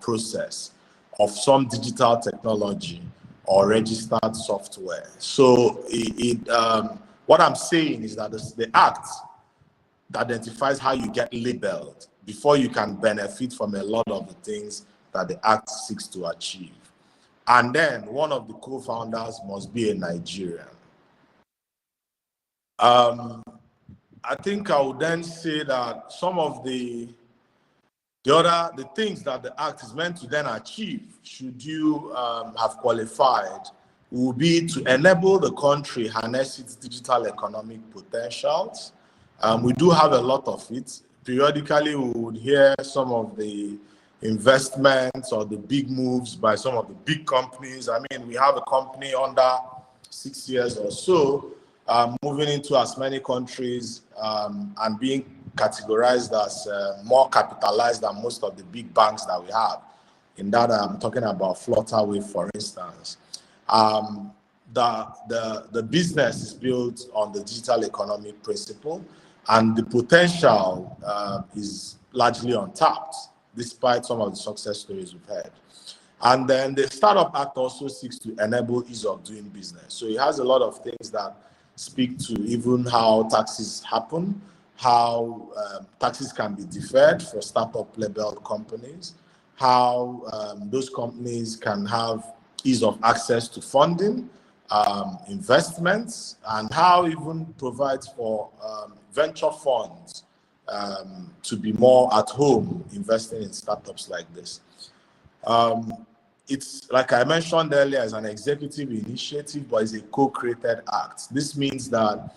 process of some digital technology or registered software. So what I'm saying is that the act identifies how you get labeled before you can benefit from a lot of the things that the act seeks to achieve. And then one of the co-founders must be a Nigerian. I think I would then say that some of the things that the act is meant to then achieve, should you have qualified, will be to enable the country harness its digital economic potentials. We do have a lot of it. Periodically, we would hear some of the investments or the big moves by some of the big companies. I mean, we have a company under 6 years or so moving into as many countries and being categorized as more capitalized than most of the big banks that we have. In that, I'm talking about Flutterwave, for instance. The business is built on the digital economic principle, and the potential is largely untapped, despite some of the success stories we've had. And then the Startup Act also seeks to enable ease of doing business. So it has a lot of things that speak to even how taxes happen, how taxes can be deferred for startup labeled companies, how those companies can have ease of access to funding, investments, and how even provides for venture funds to be more at home investing in startups like this. It's, like I mentioned earlier, as an executive initiative, but it's a co-created act. This means that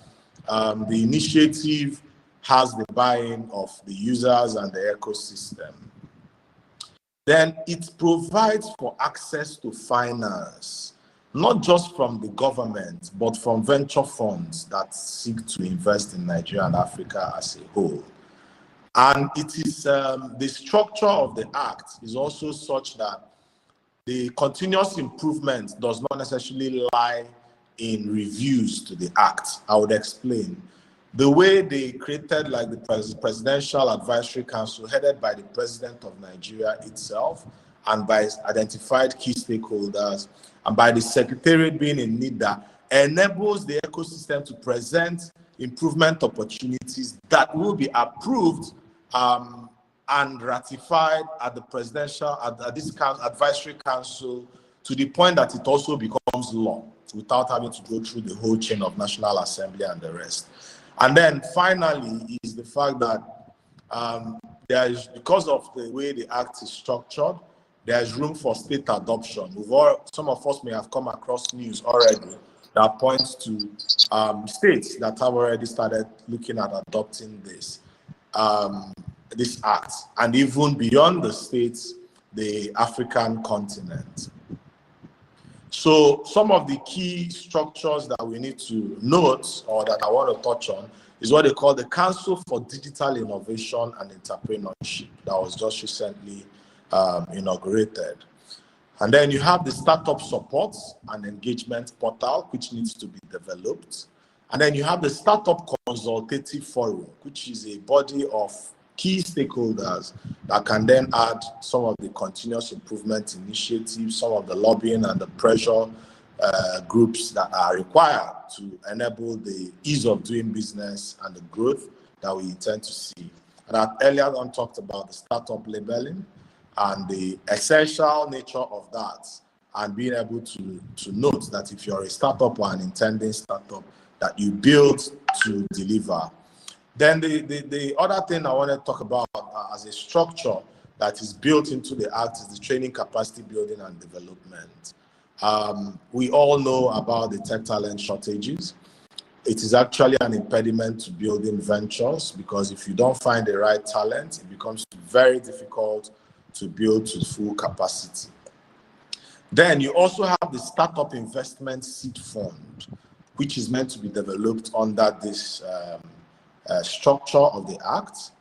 the initiative has the buy-in of the users and the ecosystem. Then it provides for access to finance, not just from the government, but from venture funds that seek to invest in Nigeria and Africa as a whole. And it is the structure of the act is also such that the continuous improvement does not necessarily lie in reviews to the act. I would explain. The way they created like the Presidential Advisory Council headed by the President of Nigeria itself and by identified key stakeholders and by the Secretariat being in need, that enables the ecosystem to present improvement opportunities that will be approved and ratified at the Presidential, at this Advisory Council, to the point that it also becomes law without having to go through the whole chain of National Assembly and the rest. And then finally is the fact that there is, because of the way the act is structured, there is room for state adoption. Some of us may have come across news already that points to states that have already started looking at adopting this act, and even beyond the states, the African continent. So some of the key structures that we need to note, or that I want to touch on, is what they call the Council for Digital Innovation and Entrepreneurship that was just recently inaugurated. And then you have the Startup Support and Engagement Portal, which needs to be developed. And then you have the Startup Consultative Forum, which is a body of key stakeholders that can then add some of the continuous improvement initiatives, some of the lobbying and the pressure groups that are required to enable the ease of doing business and the growth that we intend to see. And I earlier on talked about the startup labeling and the essential nature of that, and being able to note that if you're a startup or an intending startup, that you build to deliver. Then the other thing I want to talk about as a structure that is built into the act is the training, capacity building and development. We all know about the tech talent shortages. It is actually an impediment to building ventures, because if you don't find the right talent, it becomes very difficult to build to full capacity. Then you also have the Startup Investment Seed Fund, which is meant to be developed under this structure of the act,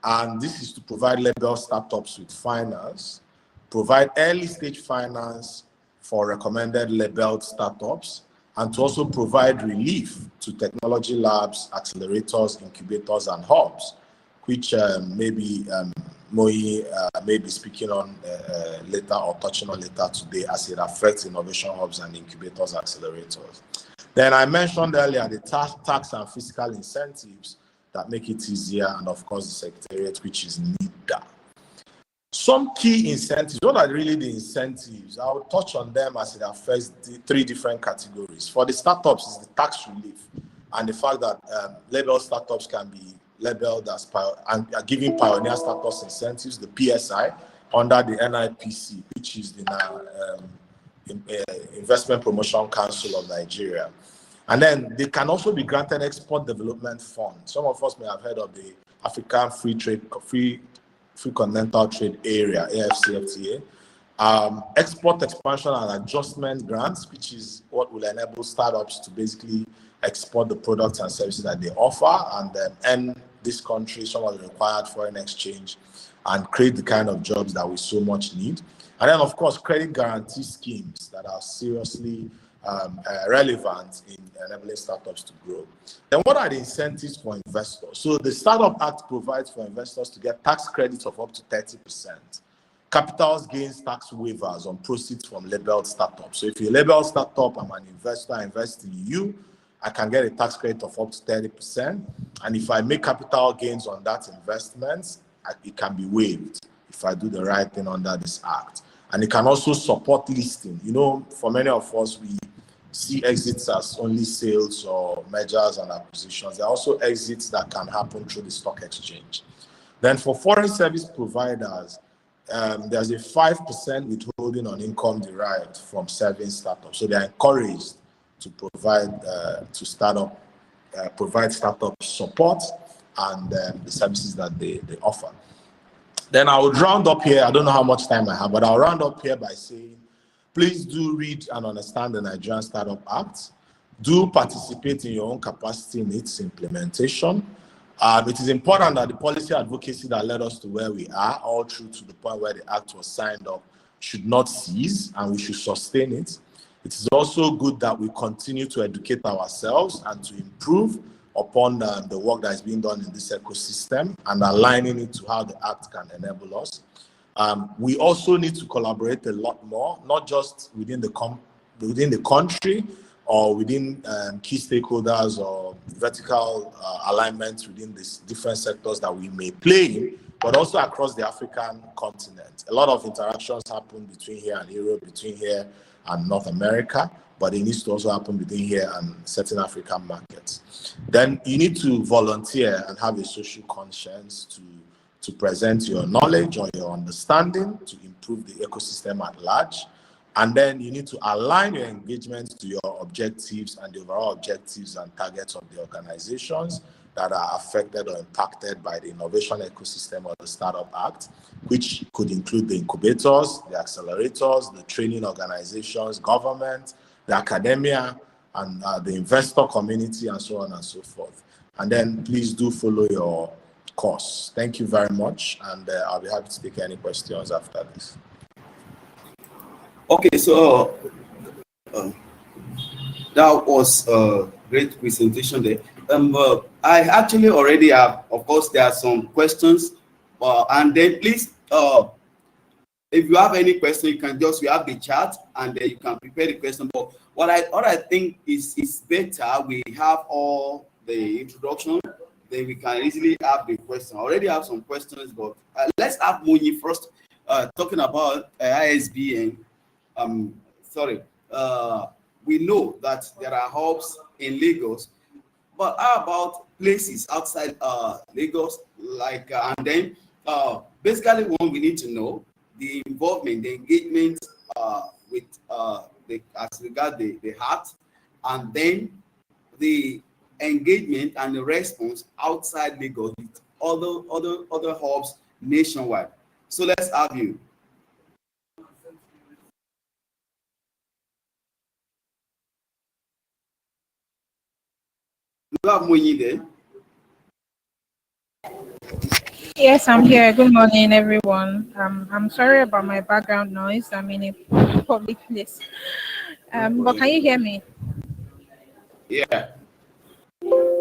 and this is to provide label startups with finance, provide early stage finance for recommended labeled startups, and to also provide relief to technology labs, accelerators, incubators, and hubs, which may be Moi may be speaking on later or touching on later today as it affects innovation hubs and incubators, accelerators. Then I mentioned earlier the tax and fiscal incentives that make it easier, and of course the secretariat, which is NIDA. Some key incentives. What are really the incentives? I will touch on them as it affects the three different categories. For the startups, is the tax relief and the fact that label startups can be labeled as and are giving pioneer status incentives, the PSI, under the NIPC, which is the Investment Promotion Council of Nigeria. And then they can also be granted Export Development Fund. Some of us may have heard of the African Free Continental Trade Area, AFCFTA. Export Expansion and Adjustment Grants, which is what will enable startups to basically export the products and services that they offer and then earn this country some of the required foreign exchange and create the kind of jobs that we so much need. And then, of course, credit guarantee schemes that are seriously relevant in enabling startups to grow. Then what are the incentives for investors? So the Startup Act provides for investors to get tax credits of up to 30%. Capital gains tax waivers on proceeds from labeled startups. So if you're a labeled startup, I'm an investor, I invest in you, I can get a tax credit of up to 30%. And if I make capital gains on that investment, it can be waived if I do the right thing under this act. And it can also support listing. You know, for many of us, we see exits as only sales or mergers and acquisitions. There are also exits that can happen through the stock exchange. Then for foreign service providers, there's a 5% withholding on income derived from serving startups. So they are encouraged to provide provide startup support and the services that they offer. Then I would round up here. I don't know how much time I have, but I'll round up here by saying, please do read and understand the Nigerian Startup Act. Do participate in your own capacity in its implementation. It is important that the policy advocacy that led us to where we are, all through to the point where the act was signed up, should not cease, and we should sustain it. It is also good that we continue to educate ourselves and to improve upon the work that is being done in this ecosystem and aligning it to how the act can enable us. We also need to collaborate a lot more, not just within the country or within key stakeholders or vertical alignments within these different sectors that we may play in, but also across the African continent. A lot of interactions happen between here and Europe, between here and North America, but it needs to also happen between here and certain African markets. Then you need to volunteer and have a social conscience to present your knowledge or your understanding to improve the ecosystem at large. And then you need to align your engagement to your objectives and the overall objectives and targets of the organizations that are affected or impacted by the innovation ecosystem of the Startup Act, which could include the incubators, the accelerators, the training organizations, government, the academia, and the investor community, and so on and so forth. And then please do follow your course. Thank you very much, and I'll be happy to take any questions after this. Okay, so that was a great presentation there. I actually already have, of course, there are some questions, and then please, if you have any question, you can just, we have the chat, and then you can prepare the question. But what I think is better, we have all the introduction, then we can easily have the question. I already have some questions, but let's have Moni first, talking about ISBN. We know that there are hubs in Lagos, but how about places outside Lagos? Like, and then basically, what we need to know the involvement, the engagement with as regard the heart, and then the engagement and the response outside Lagos with other hubs nationwide. So let's have you. You have Moyi there? Yes, I'm here. Good morning, everyone. I'm sorry about my background noise. I'm in a public place. But can you hear me? Yeah.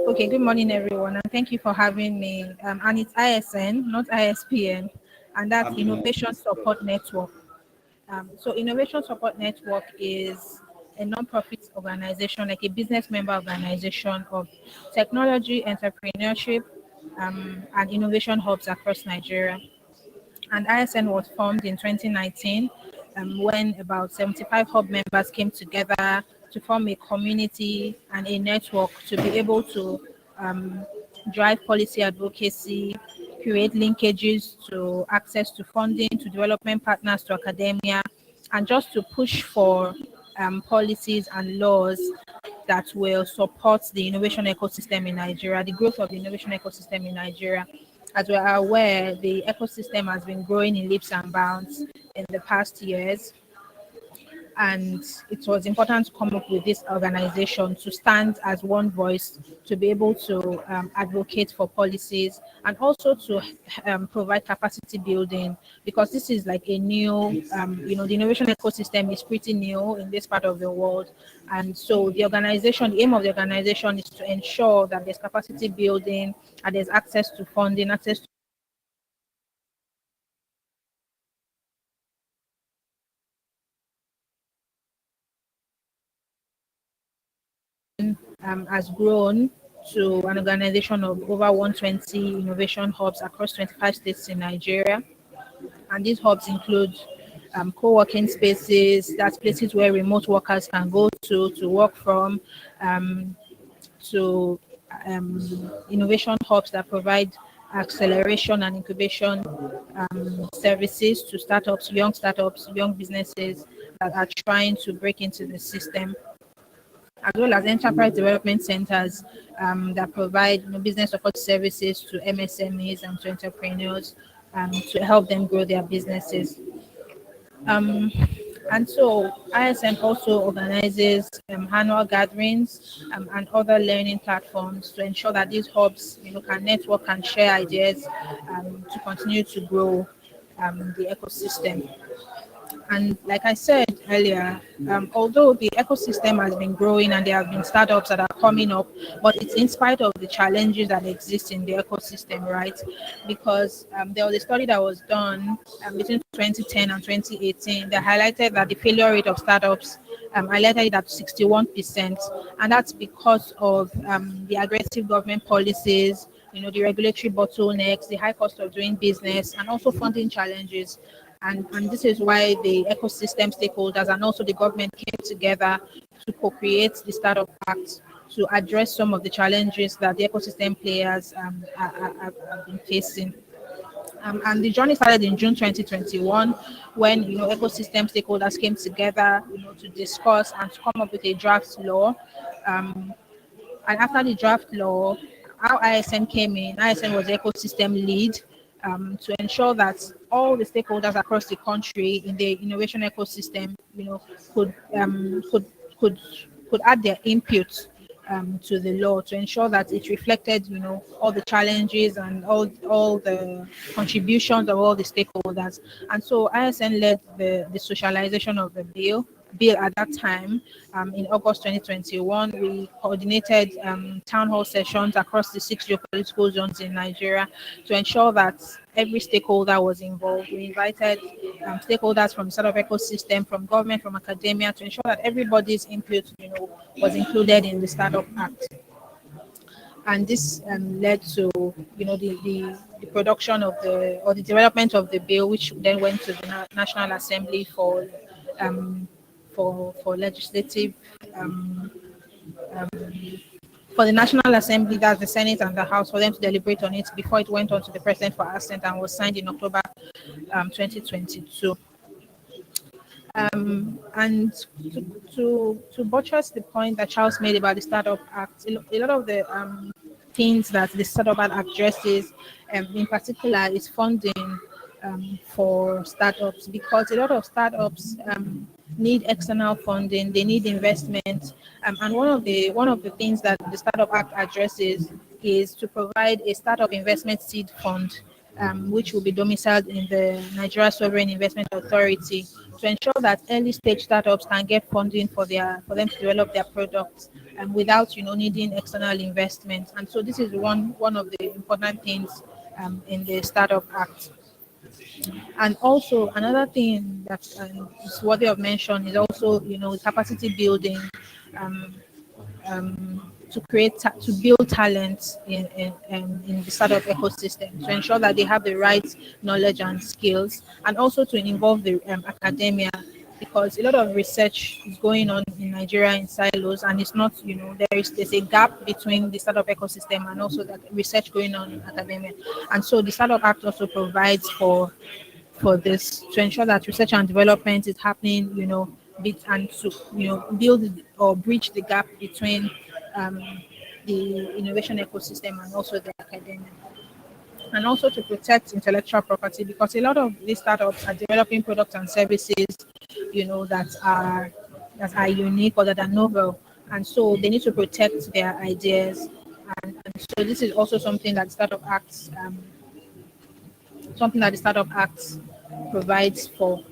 Okay, good morning, everyone, and thank you for having me. And it's ISN, not ISPN. and that's Abi. Innovation Support Network. So Innovation Support Network is a non-profit organization, like a business member organization of technology, entrepreneurship, and innovation hubs across Nigeria. And ISN was formed in 2019 when about 75 hub members came together to form a community and a network to be able to um, drive policy advocacy, create linkages to access to funding, to development partners, to academia, and just to push for policies and laws that will support the innovation ecosystem in Nigeria, the growth of the innovation ecosystem in Nigeria. As we are aware, the ecosystem has been growing in leaps and bounds in the past years, and it was important to come up with this organization to stand as one voice, to be able to advocate for policies, and also to provide capacity building, because this is like a new the innovation ecosystem is pretty new in this part of the world. And so the aim of the organization is to ensure that there's capacity building and there's access to funding, access to has grown to an organization of over 120 innovation hubs across 25 states in Nigeria. And these hubs include co-working spaces, that's places where remote workers can go to work from, um, to innovation hubs that provide acceleration and incubation services to startups, young businesses that are trying to break into the system, as well as enterprise development centers that provide business support services to MSMEs and to entrepreneurs to help them grow their businesses. Um, and so ISN also organizes annual gatherings and other learning platforms to ensure that these hubs can network and share ideas to continue to grow the ecosystem. And like I said earlier, although the ecosystem has been growing and there have been startups that are coming up, but it's in spite of the challenges that exist in the ecosystem, right? Because there was a study that was done between 2010 and 2018 that highlighted that the failure rate of startups highlighted it at 61%. And that's because of the aggressive government policies, the regulatory bottlenecks, the high cost of doing business, and also funding challenges. And this is why the ecosystem stakeholders and also the government came together to co-create the Startup Act to address some of the challenges that the ecosystem players have been facing. And the journey started in June 2021 when ecosystem stakeholders came together to discuss and to come up with a draft law. Um, and after the draft law, how ISN came in, ISN was the ecosystem lead to ensure that all the stakeholders across the country in the innovation ecosystem, could could could add their input to the law to ensure that it reflected, all the challenges and all the contributions of all the stakeholders. And so ISN led the socialization of the bill at that time. In August 2021, we coordinated town hall sessions across the 6 geopolitical zones in Nigeria to ensure that every stakeholder was involved. We invited stakeholders from the startup ecosystem, from government, from academia, to ensure that everybody's input, was included in the Startup Act. And this led to the production of the development of the bill, which then went to the National Assembly um, for legislative um, for the National Assembly, that's the Senate and the House, for them to deliberate on it before it went on to the President for assent and was signed in October 2022. And to buttress the point that Charles made about the Startup Act, a lot of the things that the Startup Act addresses, in particular, is funding for startups, because a lot of startups need external funding, they need investment, and one of the things that the Startup Act addresses is to provide a startup investment seed fund, which will be domiciled in the Nigeria Sovereign Investment Authority, to ensure that early stage startups can get funding for them to develop their products without needing external investment. And so this is one of the important things in the Startup Act. And also another thing that is worthy of mention is also, capacity building, um, to to build talent in the startup ecosystem, to ensure that they have the right knowledge and skills, and also to involve the academia, because a lot of research is going on in Nigeria in silos, and it's not, there's a gap between the startup ecosystem and also the research going on in academia. And so the Startup Act also provides for this, to ensure that research and development is happening, and to, build or bridge the gap between the innovation ecosystem and also the academia. And also to protect intellectual property, because a lot of these startups are developing products and services, that are unique or that are novel, and so they need to protect their ideas. And so this is also something that the Startup Act provides for.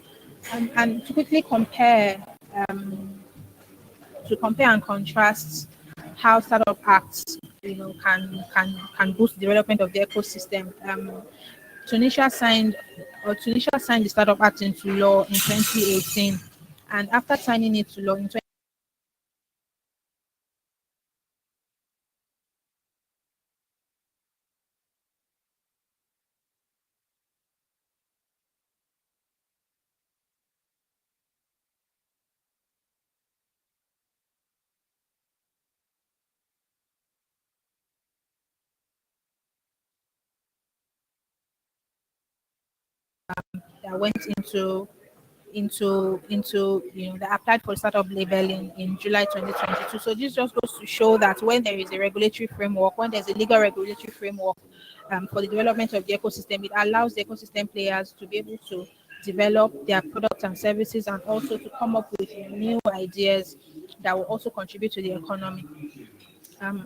And to quickly um, compare and contrast how Startup Acts, can boost development of the ecosystem. Tunisia signed the Startup Act into law in 2018, and after signing it to law in that went into that applied for startup labeling in July 2022. So this just goes to show that when there is a regulatory framework, when there's a legal regulatory framework for the development of the ecosystem, it allows the ecosystem players to be able to develop their products and services, and also to come up with new ideas that will also contribute to the economy.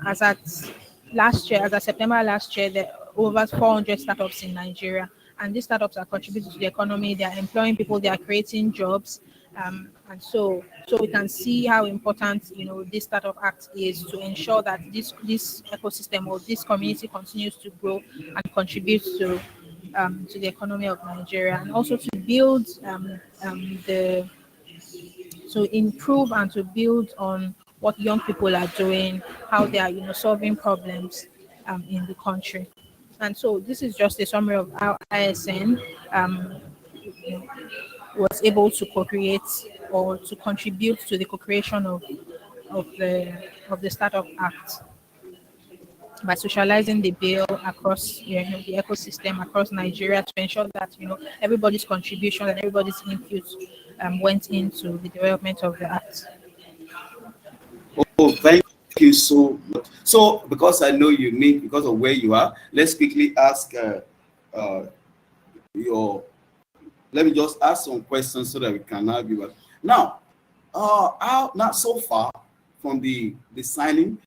As at September last year, there are over 400 startups in Nigeria, and these startups are contributing to the economy. They are employing people. They are creating jobs, and so we can see how important this Startup Act is, to ensure that this ecosystem or this community continues to grow and contribute to the economy of Nigeria, and also to build the to improve and to build on what young people are doing, how they are, solving problems in the country. And so this is just a summary of how ISN um, was able to co-create or to contribute to the co-creation of the Startup Act by socializing the bill across the ecosystem across Nigeria, to ensure that everybody's contribution and everybody's input went into the development of the act. Oh, thank you so much. So, because I know you need, because of where you are, let's quickly ask uh, your. Let me just ask some questions so that we can argue. Now, how not so far from the signing?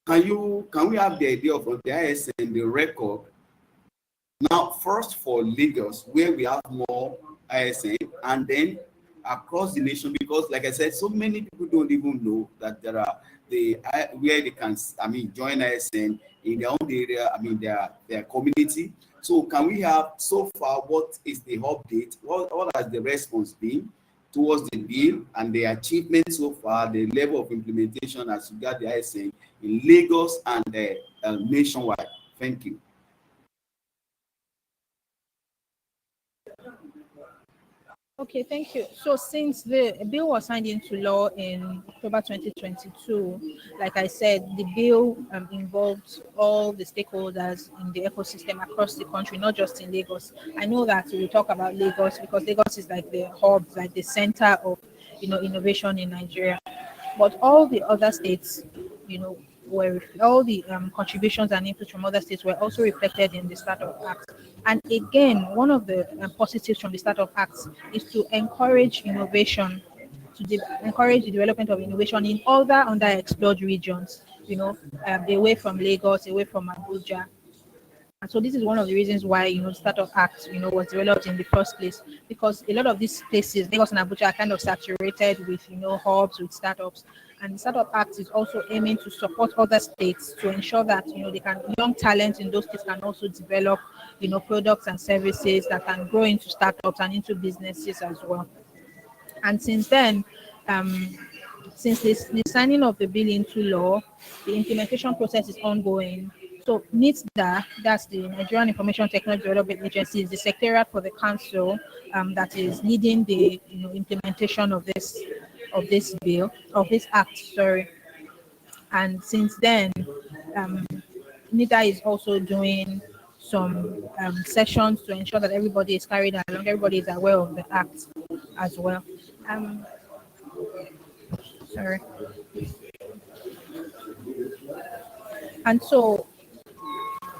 Can we have the idea of the ISN, the record? Now, first for Lagos, where we have more ISN, and then across the nation, because like I said, so many people don't even know that there are where they can, join ISN in their own area, their community. So can we have so far, what is the update? What has the response been towards the bill and the achievement so far, the level of implementation as regard the ISN in Lagos and nationwide? Thank you. Okay, thank you. So since the bill was signed into law in October 2022, like I said, the bill involved all the stakeholders in the ecosystem across the country, not just in Lagos. I know that we talk about Lagos because Lagos is like the hub, like the center of innovation in Nigeria. But all the other states, were all the contributions and inputs from other states were also reflected in the Startup Act. And again, one of the positives from the Startup Act is to encourage innovation, encourage the development of innovation in other underexplored regions, away from Lagos, away from Abuja. And so this is one of the reasons why Startup Act was developed in the first place, because a lot of these places, Lagos and Abuja, are kind of saturated with hubs with startups, and the Startup Act is also aiming to support other states to ensure that young talents in those states can also develop products and services that can grow into startups and into businesses as well. And since then, um, since the signing of the bill into law, the implementation process is ongoing. So NITDA, that's the Nigerian Information Technology Development Agency, is the secretariat for the council that is leading the implementation of this bill, of this act. Sorry. And since then, um, NITDA is also doing some sessions to ensure that everybody is carried along, everybody is aware of the act as well. Um, sorry. And so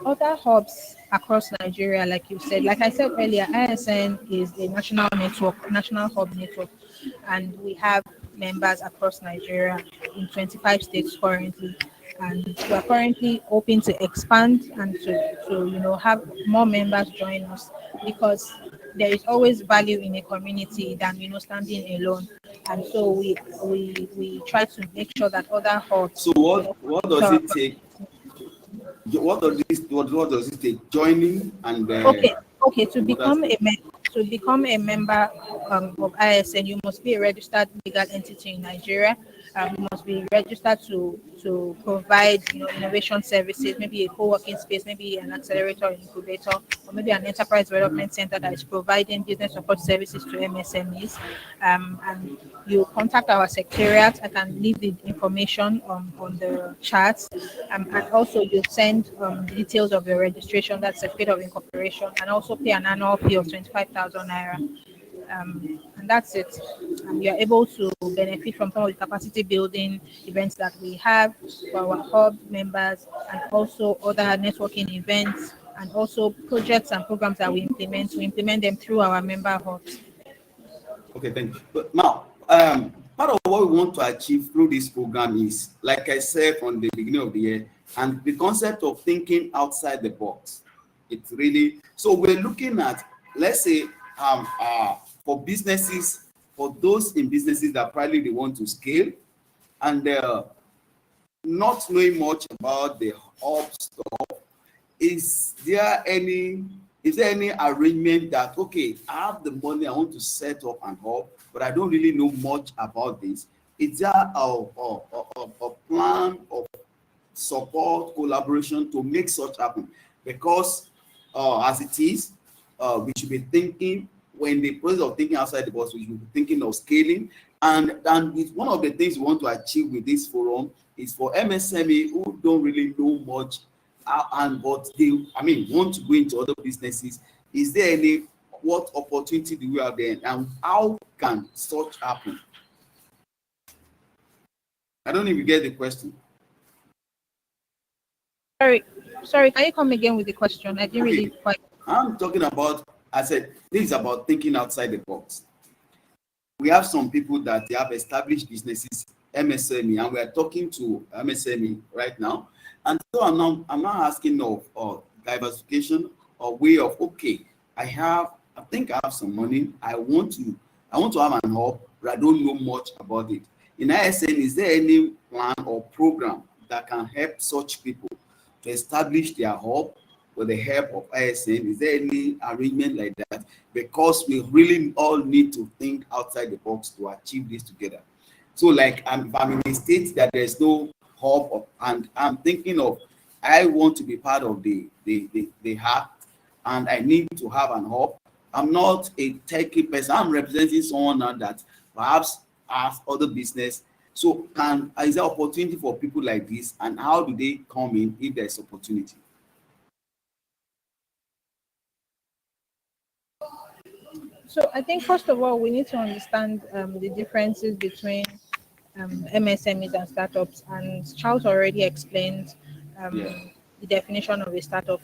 other hubs across Nigeria, like I said earlier, ISN is a national hub network, and we have members across Nigeria in 25 states currently. And we are currently hoping to expand and to have more members join us, because there is always value in a community than standing alone. And so we try to make sure that other hubs. So what does it take? What does it take? Joining and okay. To become a member of ISN, you must be a registered legal entity in Nigeria. You must be registered to provide innovation services, maybe a co-working space, maybe an accelerator or incubator, or maybe an enterprise development center that is providing business support services to MSMEs. And you contact our secretariat. I can leave the information on the chat, and also you send the details of your registration, that's certificate of incorporation, and also pay an annual fee of 25,000 naira. And that's it. You're able to benefit from some of the capacity building events that we have for our hub members, and also other networking events, and also projects and programs that we implement them through our member hubs. Okay, thank you. But now, part of what we want to achieve through this program is, like I said from the beginning of the year, and the concept of thinking outside the box. It's really, so we're looking at, let's say, for businesses, for those in businesses that probably they want to scale, and not knowing much about the hub stuff, is there any arrangement that, okay, I have the money, I want to set up an hub, but I don't really know much about this? Is there a plan of support, collaboration to make such happen? Because as it is, we should be thinking, when the process of thinking outside the box, we should be thinking of scaling. And it's one of the things we want to achieve with this forum is for MSME who don't really know much, but they, want to go into other businesses. Is there what opportunity do we have there, and how can such happen? I don't even get the question. Sorry, can you come again with the question? I didn't really quite. I'm talking about, I said, this is about thinking outside the box. We have some people that they have established businesses, MSME, and we are talking to MSME right now. And so I'm not asking of diversification or way of, okay, I think I have some money. I want to have an hub, but I don't know much about it. In ISN, is there any plan or program that can help such people to establish their hub with the help of ISN? Is there any arrangement like that? Because we really all need to think outside the box to achieve this together. So, like, if I'm in a state that there's no hub, and I'm thinking of, I want to be part of the hub, and I need to have an hub. I'm not a techie person. I'm representing someone now that perhaps has other business. So, is there opportunity for people like this, and how do they come in if there's opportunity? So I think first of all, we need to understand the differences between MSMEs and startups. And Charles already explained the definition of a startup.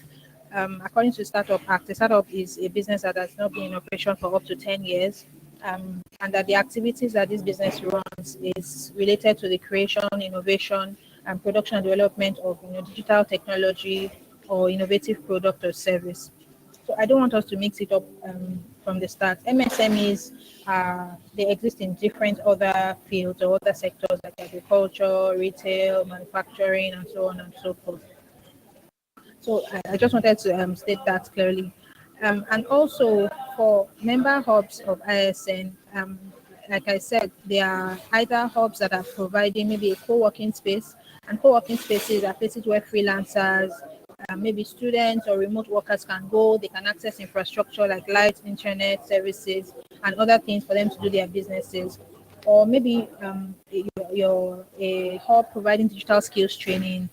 According to the Startup Act, a startup is a business that has not been in operation for up to 10 years, and that the activities that this business runs is related to the creation, innovation, and production and development of digital technology, or innovative product or service. So I don't want us to mix it up from the start. MSMEs, they exist in different other fields or other sectors like agriculture, retail, manufacturing, and so on and so forth. So I just wanted to state that clearly. And also for member hubs of ISN, like I said, they are either hubs that are providing maybe a co-working space, and co-working spaces are places where freelancers, maybe students or remote workers can go. They can access infrastructure like light, internet services, and other things for them to do their businesses. Or maybe you're a hub providing digital skills training.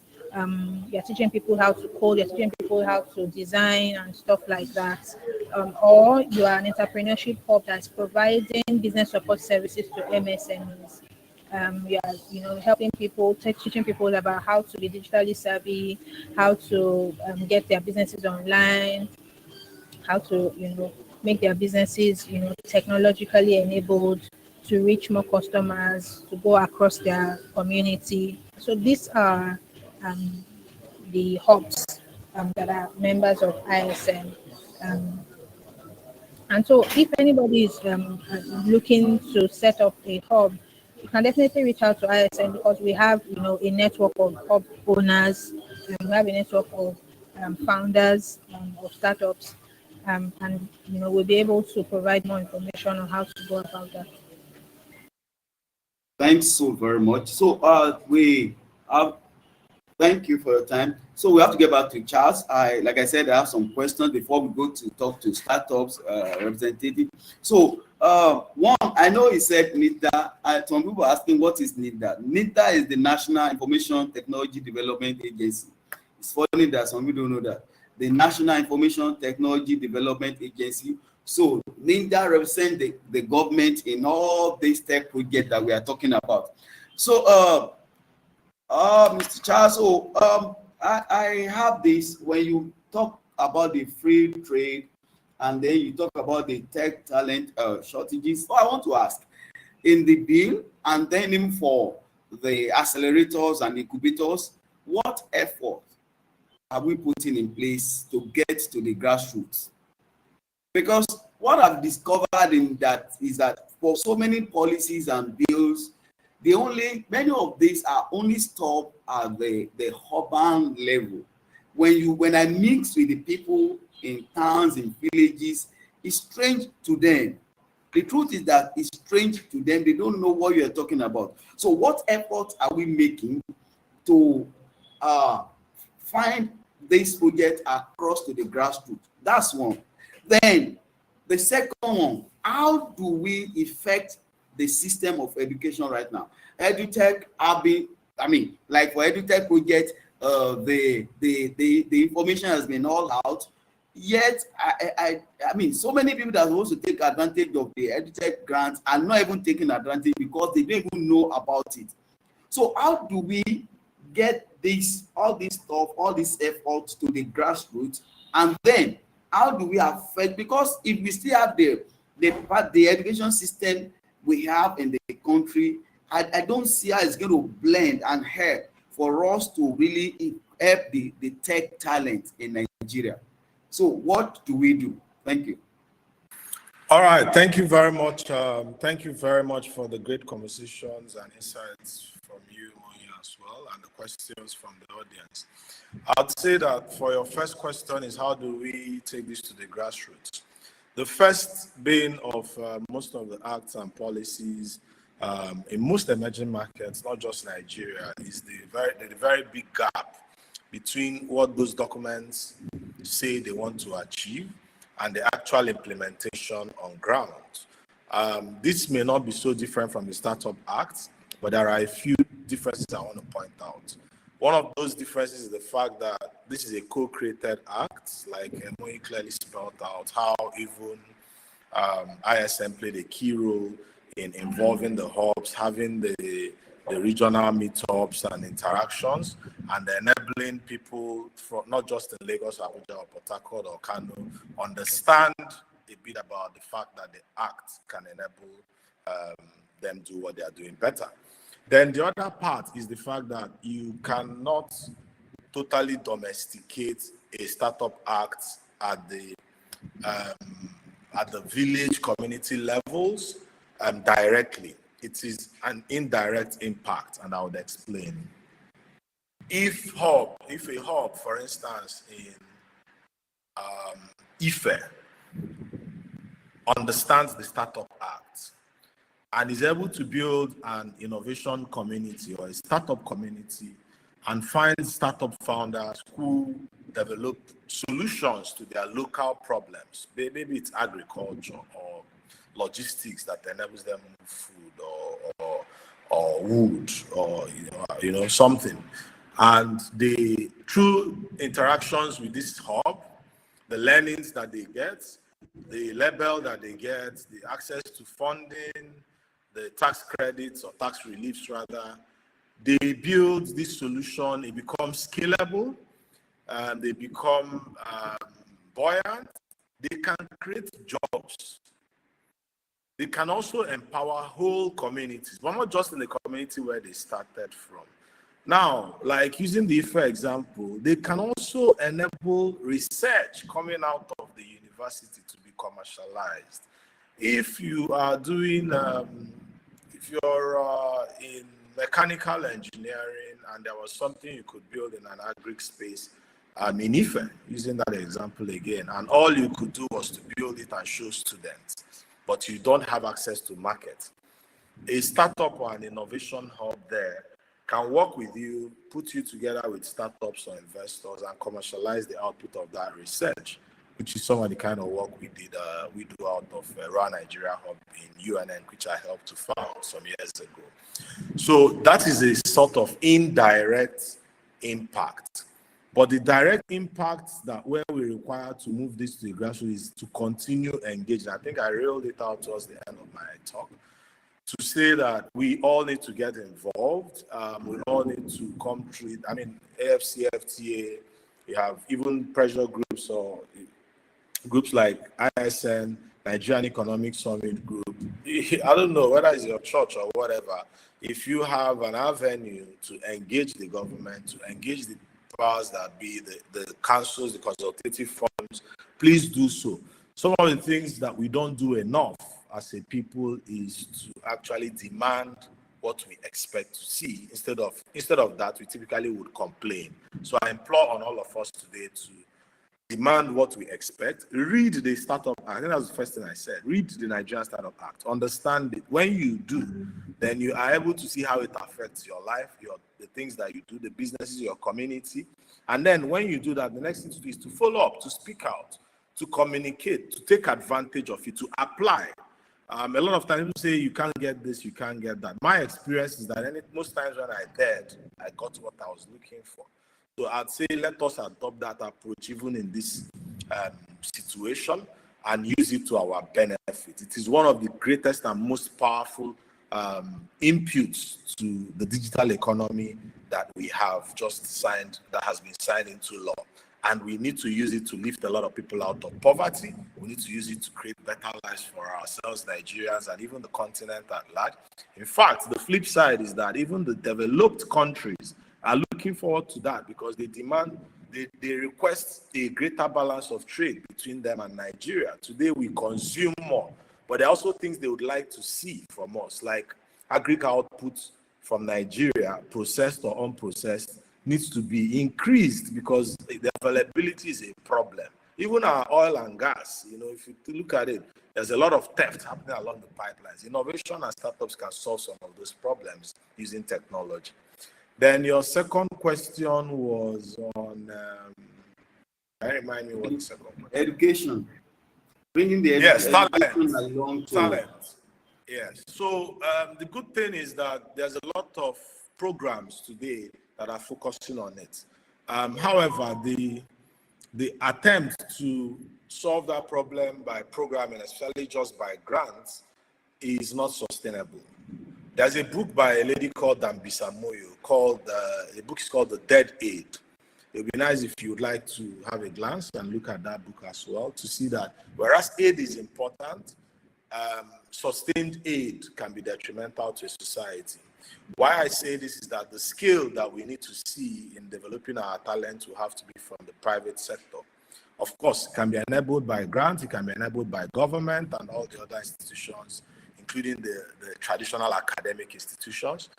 You're teaching people how to code, you're teaching people how to design and stuff like that. Or you are an entrepreneurship hub that's providing business support services to MSMEs. You are, helping people, teaching people about how to be digitally savvy, how to get their businesses online, how to, make their businesses, technologically enabled to reach more customers, to go across their community. So these are um, the hubs that are members of ISM. Um, and so if anybody is looking to set up a hub, you can definitely reach out to ISM because we have, a network of hub owners, and we have a network of founders of startups, and we'll be able to provide more information on how to go about that. Thanks so very much. So we have thank you for your time. So we have to get back to Charles. Like I said, I have some questions before we go to talk to startups representative. So one, I know he said NIDA. Some people are asking what is NIDA. NIDA is the National Information Technology Development Agency. It's funny that some people don't know that. The National Information Technology Development Agency. So NIDA represents the government in all these tech projects that we are talking about. So Mr. Charles, so I have this when you talk about the free trade and then you talk about the tech talent shortages. So I want to ask, in the bill and then even for the accelerators and incubators, what effort are we putting in place to get to the grassroots? Because what I've discovered in that is that for so many policies and bills, many of these are only stopped at the urban level. When I mix with the people in towns, in villages, it's strange to them. The truth is that it's strange to them. They don't know what you're talking about. So what efforts are we making to find this project across to the grassroots? That's one. Then the second one, how do we affect the system of education right now? EduTech like for EduTech project, the information has been all out. Yet, I mean, so many people that are supposed to take advantage of the EduTech grants are not even taking advantage because they don't even know about it. So how do we get all this stuff, all these efforts to the grassroots, and then how do we affect? Because if we still have the education system we have in the country, I don't see how it's going to blend and help for us to really help the tech talent in Nigeria. So what do we do? Thank you. All right. Thank you very much. Thank you very much for the great conversations and insights from you, Moya, as well, and the questions from the audience. I'd say that for your first question is how do we take this to the grassroots? The first being of most of the acts and policies in most emerging markets, not just Nigeria, is the very big gap between what those documents say they want to achieve and the actual implementation on ground. This may not be so different from the Startup Act, but there are a few differences I want to point out. One of those differences is the fact that this is a co-created act, like Moi clearly spelled out how even ISM played a key role in involving the hubs, having the regional meetups and interactions, and enabling people from not just in Lagos, Abuja, or Port Harcourt or Kano understand a bit about the fact that the act can enable them do what they are doing better. Then the other part is the fact that you cannot totally domesticate a startup act at the village community levels directly. It is an indirect impact, and I would explain. If a hub, for instance, in Ife understands the Startup Act and is able to build an innovation community or a startup community and finds startup founders who develop solutions to their local problems, maybe it's agriculture or logistics that enables them move food or wood or something, and they, through interactions with this hub, the learnings that they get, the label that they get, the access to funding, the tax credits or tax reliefs rather, they build this solution, it becomes scalable, and they become buoyant, they can create jobs. They can also empower whole communities, but not just in the community where they started from. Now, like using the IFE example, they can also enable research coming out of the university to be commercialized. If you are doing, if you're in mechanical engineering and there was something you could build in an agri space, in IFE, using that example again, and all you could do was to build it and show students, but you don't have access to market. A startup or an innovation hub there can work with you, put you together with startups or investors and commercialize the output of that research, which is some of the kind of work we do out of Raw Nigeria Hub in UNN, which I helped to found some years ago. So that is a sort of indirect impact. But the direct impact that where we require to move this to the grassroots is to continue engaging. I think I railed it out towards the end of my talk to say that we all need to get involved. We all need to come through it. I mean, AFC, FTA, you have even pressure groups or groups like ISN, Nigerian Economic Summit Group. I don't know whether it's your church or whatever. If you have an avenue to engage the government, to engage the powers that be, the councils, the consultative forums, please do so. Some of the things that we don't do enough as a people is to actually demand what we expect to see. Instead of that, we typically would complain. So I implore on all of us today to demand what we expect. Read the Startup Act. I think that's the first thing I said. Read the Nigerian Startup Act. Understand it. When you do, then you are able to see how it affects your life, the things that you do, the businesses, your community. And then when you do that, the next thing to do is to follow up, to speak out, to communicate, to take advantage of it, to apply. A lot of times people say you can't get this, you can't get that. My experience is that most times when I did, I got what I was looking for. So I'd say let us adopt that approach even in this situation and use it to our benefit. It is one of the greatest and most powerful inputs to the digital economy that we have just signed, that has been signed into law. And we need to use it to lift a lot of people out of poverty. We need to use it to create better lives for ourselves, Nigerians, and even the continent at large. In fact, the flip side is that even the developed countries are looking forward to that because they request a greater balance of trade between them and Nigeria. Today, we consume more, but there are also things they would like to see from us, like agricultural output from Nigeria, processed or unprocessed, needs to be increased because the availability is a problem. Even our oil and gas, if you look at it, there's a lot of theft happening along the pipelines. Innovation and startups can solve some of those problems using technology. Then your second question was on, remind me what the second question. Education. Bringing the education along to... Talent. Yes. So the good thing is that there's a lot of programs today that are focusing on it. However, the attempt to solve that problem by programming, especially just by grants, is not sustainable. There's a book by a lady called Dambisa Moyo the book is called The Dead Aid. It would be nice if you would like to have a glance and look at that book as well to see that whereas aid is important, sustained aid can be detrimental to a society. Why I say this is that the scale that we need to see in developing our talent will have to be from the private sector. Of course, it can be enabled by grants, it can be enabled by government and all the other institutions, including the traditional academic institutions.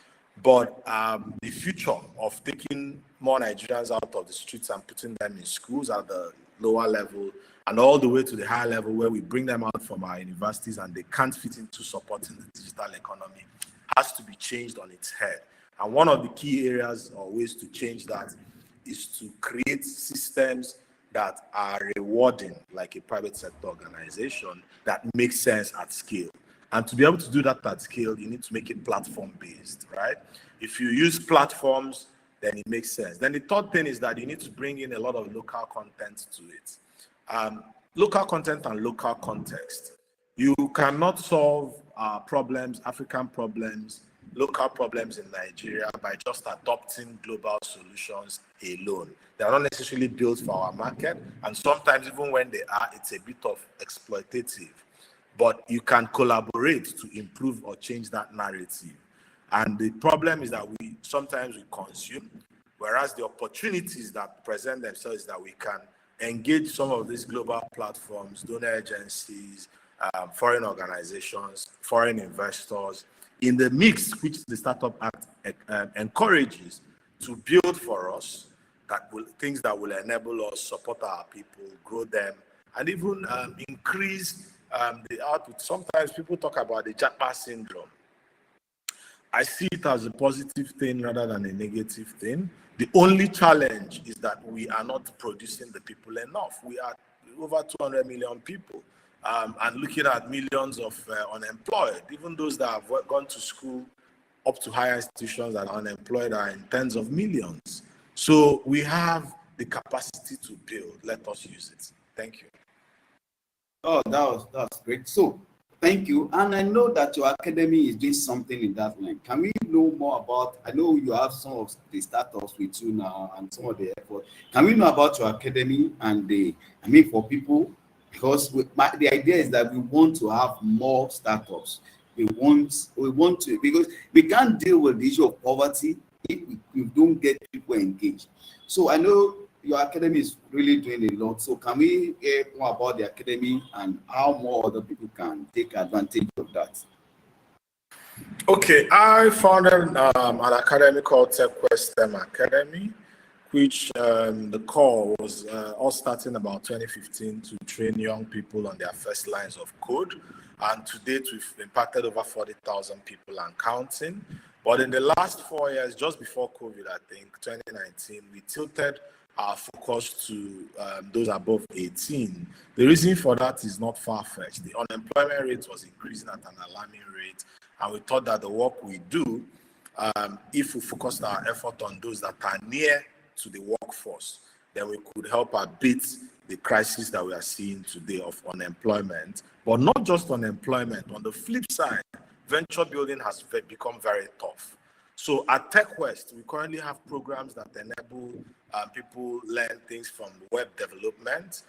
But the future of taking more Nigerians out of the streets and putting them in schools at the lower level and all the way to the higher level where we bring them out from our universities and they can't fit into supporting the digital economy has to be changed on its head. And one of the key areas or ways to change that is to create systems that are rewarding, like a private sector organization, that makes sense at scale. And to be able to do that at scale, you need to make it platform-based, right? If you use platforms, then it makes sense. Then the third thing is that you need to bring in a lot of local content to it. Local content and local context. You cannot solve problems, African problems, local problems in Nigeria by just adopting global solutions alone. They are not necessarily built for our market, and sometimes even when they are, it's a bit of exploitative. But you can collaborate to improve or change that narrative. And the problem is that we sometimes consume, whereas the opportunities that present themselves is that we can engage some of these global platforms, donor agencies, foreign organizations, foreign investors, in the mix which the Startup Act encourages to build for us things that will enable us, support our people, grow them, and even increase the output. Sometimes people talk about the Japa syndrome. I see it as a positive thing rather than a negative thing. The only challenge is that we are not producing the people enough. We are over 200 million people. And looking at millions of unemployed, even those that have gone to school up to higher institutions that are unemployed are in tens of millions. So we have the capacity to build. Let us use it. Thank you. Oh, that's great. So, thank you. And I know that your academy is doing something in that line. Can we know more about? I know you have some of the startups with you now and some of the effort. Can we know about your academy and for people? Because the idea is that we want to have more startups. We want to, because we can't deal with the issue of poverty if we don't get people engaged. So I know your academy is really doing a lot. So can we hear more about the academy and how more other people can take advantage of that? Okay, I founded an academy called TechQuest STEM Academy, which the core was all starting about 2015 to train young people on their first lines of code. And to date, we've impacted over 40,000 people and counting. But in the last 4 years, just before COVID, I think, 2019, we tilted our focus to those above 18. The reason for that is not far-fetched. The unemployment rate was increasing at an alarming rate. And we thought that the work we do, if we focused our effort on those that are near to the workforce, then we could help abate the crisis that we are seeing today of unemployment. But not just unemployment. On the flip side, venture building has become very tough. So at TechWest, we currently have programs that enable people learn things from web development,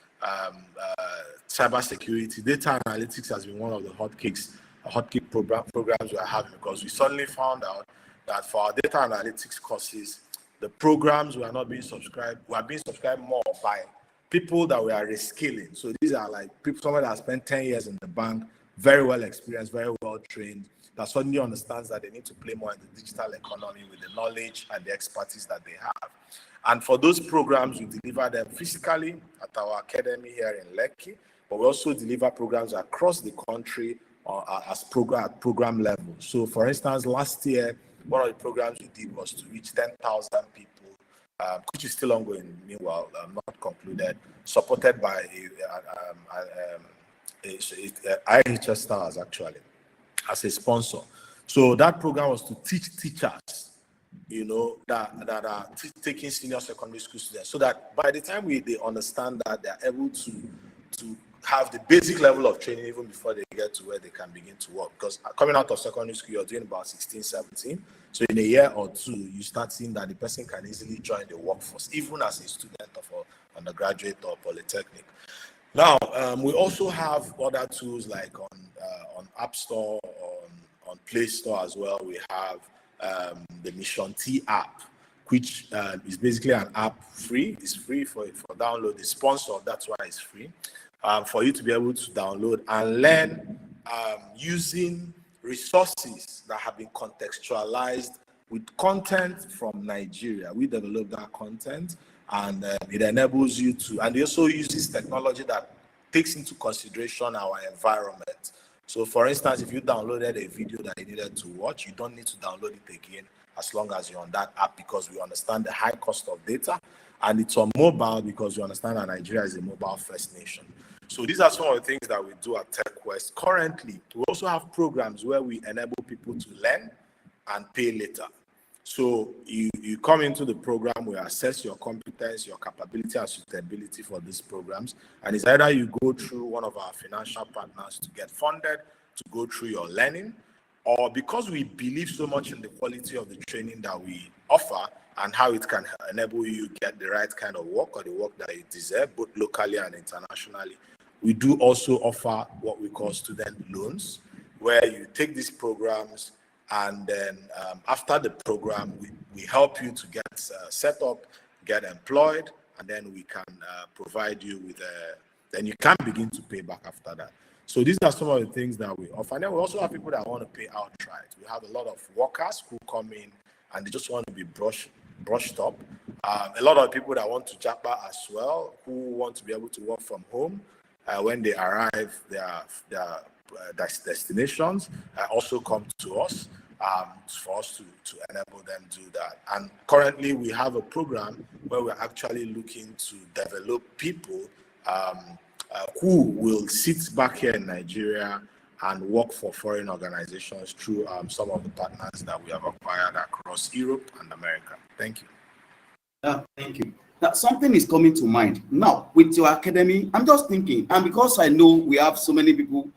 cybersecurity. Data analytics has been one of the hotkey programs we are having, because we suddenly found out that for our data analytics courses, the programs were not being subscribed. We are being subscribed more by people that we are reskilling. So these are like people, someone that spent 10 years in the bank, very well experienced, very well trained, that suddenly understands that they need to play more in the digital economy with the knowledge and the expertise that they have. And for those programs, we deliver them physically at our academy here in Lekki, but we also deliver programs across the country as program level. So for instance, last year, one of the programs we did was to reach 10,000 people, which is still ongoing, meanwhile, not concluded, supported by IHS Stars, actually, as a sponsor. So that program was to teach teachers, that are taking senior secondary school students, so that by the time they understand that, they're able to have the basic level of training even before they get to where they can begin to work. Because coming out of secondary school, you're doing about 16, 17. So in a year or two, you start seeing that the person can easily join the workforce, even as a student of undergraduate or polytechnic. Now, we also have other tools like on App Store, on Play Store as well. We have the Mission T app, which is basically an app free. It's free for download. It's sponsored, that's why it's free. For you to be able to download and learn using resources that have been contextualized with content from Nigeria. We develop that content, and it enables you to, and it also uses technology that takes into consideration our environment. So for instance, if you downloaded a video that you needed to watch, you don't need to download it again as long as you're on that app, because we understand the high cost of data, and it's on mobile because we understand that Nigeria is a mobile first nation. So these are some of the things that we do at TechQuest. Currently, we also have programs where we enable people to learn and pay later. So you come into the program, we assess your competence, your capability and suitability for these programs. And it's either you go through one of our financial partners to get funded, to go through your learning, or because we believe so much in the quality of the training that we offer and how it can enable you get the right kind of work or the work that you deserve, both locally and internationally. We do also offer what we call student loans, where you take these programs, and then after the program, we help you to get set up, get employed, and then we can provide you with then you can begin to pay back after that. So these are some of the things that we offer. And then we also have people that want to pay outright. We have a lot of workers who come in and they just want to be brushed up. A lot of people that want to japa as well, who want to be able to work from home when they arrive their destinations, also come to us for us to enable them do that. And currently we have a program where we're actually looking to develop people who will sit back here in Nigeria and work for foreign organizations through some of the partners that we have acquired across Europe and America. Thank you. Thank you. Now, something is coming to mind. Now, with your academy, I'm just thinking, and because I know we have so many people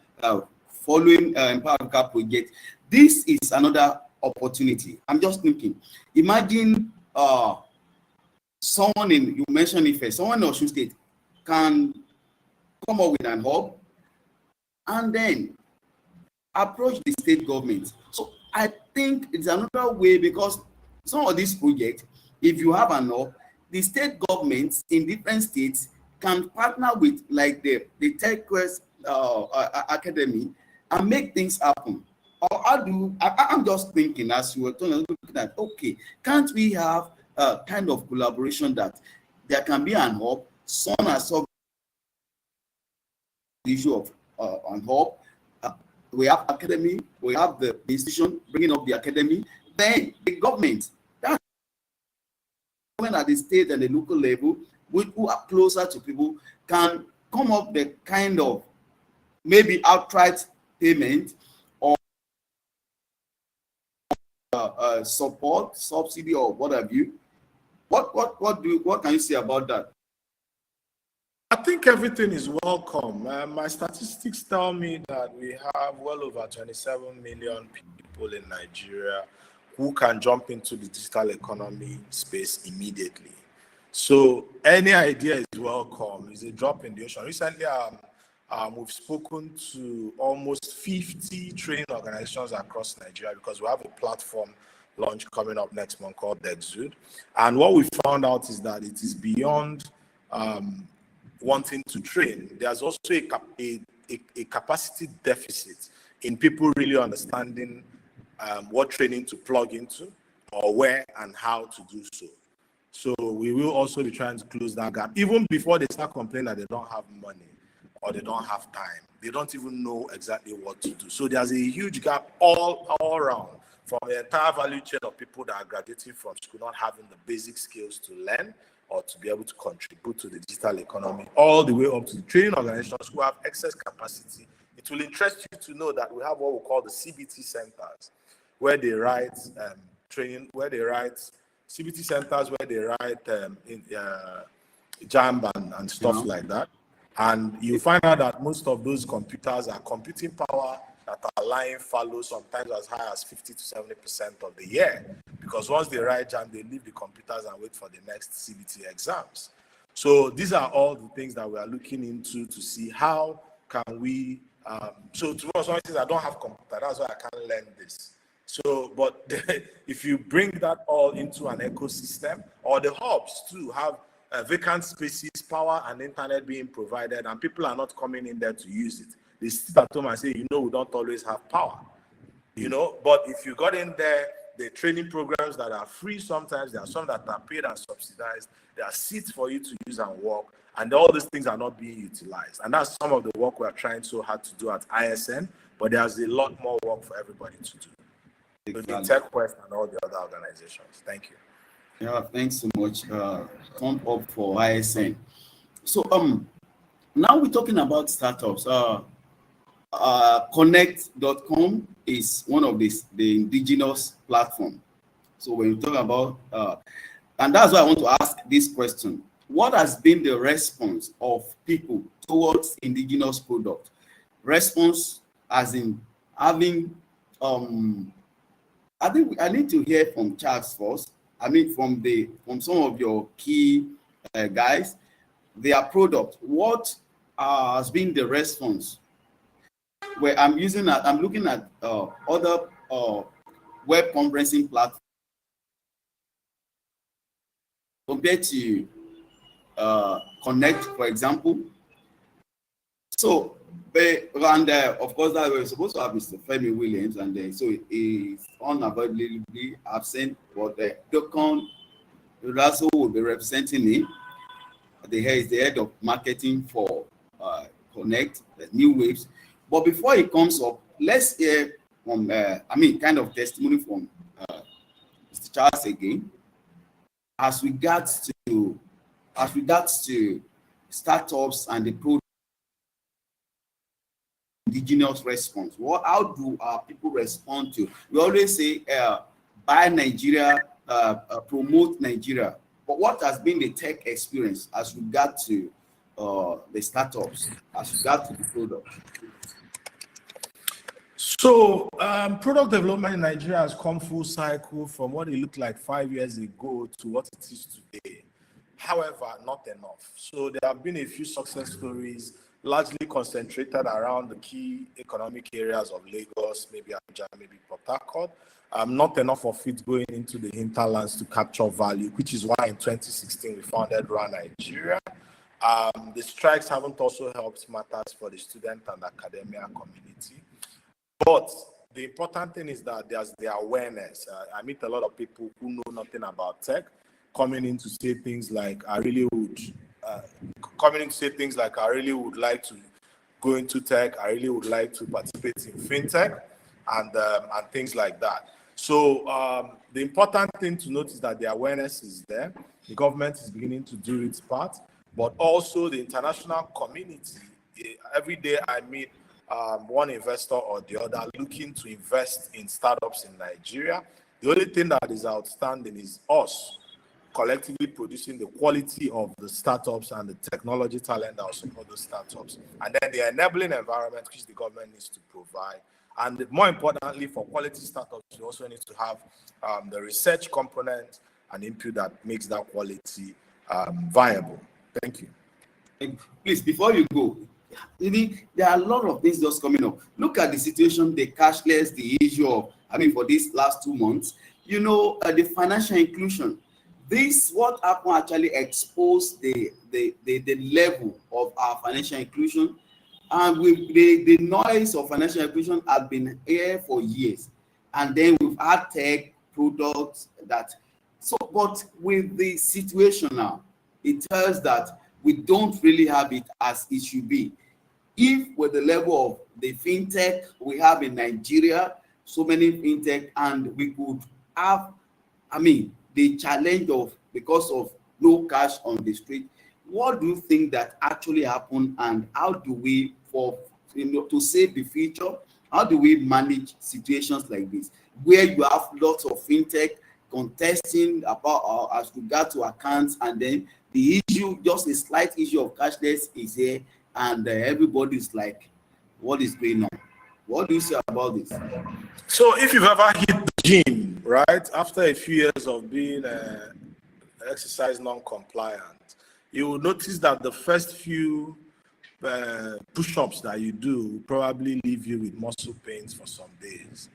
following Empower Africa project, this is another opportunity. I'm just thinking, imagine someone you mentioned Ife, someone in Osun State can come up with an hub and then approach the state government. So I think it's another way, because some of these projects, if you have an hub, the state governments in different states can partner with like the TechQuest Academy and make things happen. Or I'm just thinking, as you were looking at, okay, can't we have a kind of collaboration that there can be an hub, someone has solved the issue of an hub, we have academy, we have the institution bringing up the academy, then the government, that at the state and the local level, who are closer to people, can come up the kind of maybe outright payment or support, subsidy, or what have you. What can you say about that? I think everything is welcome. My statistics tell me that we have well over 27 million people in Nigeria who can jump into the digital economy space immediately. So any idea is welcome. It's a drop in the ocean. Recently, we've spoken to almost 50 training organizations across Nigeria because we have a platform launch coming up next month called Exude. And what we found out is that it is beyond wanting to train. There's also a capacity deficit in people really understanding what training to plug into or where and how to do so. So we will also be trying to close that gap even before they start complaining that they don't have money or they don't have time. They don't even know exactly what to do. So there's a huge gap all around, from the entire value chain of people that are graduating from school not having the basic skills to learn or to be able to contribute to the digital economy, all the way up to the training organizations who have excess capacity. It will interest you to know that we have what we call the CBT centers, where they write CBT centers where they write JAMB and stuff like that. And you find out that most of those computers are computing power that are lying fallow, sometimes as high as 50 to 70% of the year. Because once they write JAMB, they leave the computers and wait for the next CBT exams. So these are all the things that we are looking into to see how can we, so to us, one says, I don't have computer, that's why I can't learn this. So, but if you bring that all into an ecosystem, or the hubs too have vacant spaces, power and internet being provided, and people are not coming in there to use it. They sit at home and say, you know, we don't always have power. You know, but if you got in there, the training programs that are free, sometimes there are some that are paid and subsidized. There are seats for you to use and work, and all these things are not being utilized. And that's some of the work we're trying so hard to do at ISN, but there's a lot more work for everybody to do. With the TechQuest and all the other organizations. Thank you. Yeah, thanks so much. Thumb up for ISN. So now we're talking about startups. Connect.com is one of the indigenous platform. So when you talk about and that's why I want to ask this question: what has been the response of people towards indigenous product? Response as in having I think I need to hear from Charles first. I mean, from some of your key guys, their product. What has been the response? Where I'm looking at other web conferencing platforms compared to Connect, for example. So, and of course, that we're supposed to have Mr. Femi Williams, and so he's unavoidably absent. But Dokon Raso will be representing me. He is the head of marketing for Connect, the Newwaves. But before he comes up, let's hear from, kind of testimony from Mr. Charles again, as regards to startups and the product. Indigenous response. How do people respond to? We always say buy Nigeria, promote Nigeria. But what has been the tech experience as regard to the startups, as regard to the product? So product development in Nigeria has come full cycle from what it looked like 5 years ago to what it is today. However, not enough. So there have been a few success stories, largely concentrated around the key economic areas of Lagos, maybe Abuja, maybe Port Harcourt. Not enough of it going into the hinterlands to capture value, which is why in 2016 we founded Run Nigeria. The strikes haven't also helped matters for the student and academia community. But the important thing is that there's the awareness. I meet a lot of people who know nothing about tech coming in to say things like, I really would like to go into tech. I really would like to participate in fintech and things like that. So the important thing to note is that the awareness is there. The government is beginning to do its part, but also the international community. Every day I meet one investor or the other looking to invest in startups in Nigeria. The only thing that is outstanding is us collectively producing the quality of the startups and the technology talent that will support those startups. And then the enabling environment which the government needs to provide. And more importantly, for quality startups, you also need to have the research component and input that makes that quality viable. Thank you. Please, before you go, there are a lot of things just coming up. Look at the situation, the cashless, the issue of, for these last 2 months, the financial inclusion. This, what happened actually exposed the level of our financial inclusion. And the noise of financial inclusion has been here for years. And then we've had tech products but with the situation now, it tells that we don't really have it as it should be. If with the level of the fintech we have in Nigeria, so many fintech, and we could have, the challenge of, because of no cash on the street, what do you think that actually happened, and how do we, to save the future, how do we manage situations like this, where you have lots of fintech contesting about as regard to accounts, and then the issue, just a slight issue of cashless is here, and everybody's like, what is going on? What do you say about this? So if you've ever hit the gym, right, after a few years of being exercise non-compliant, you will notice that the first few push-ups that you do will probably leave you with muscle pains for some days.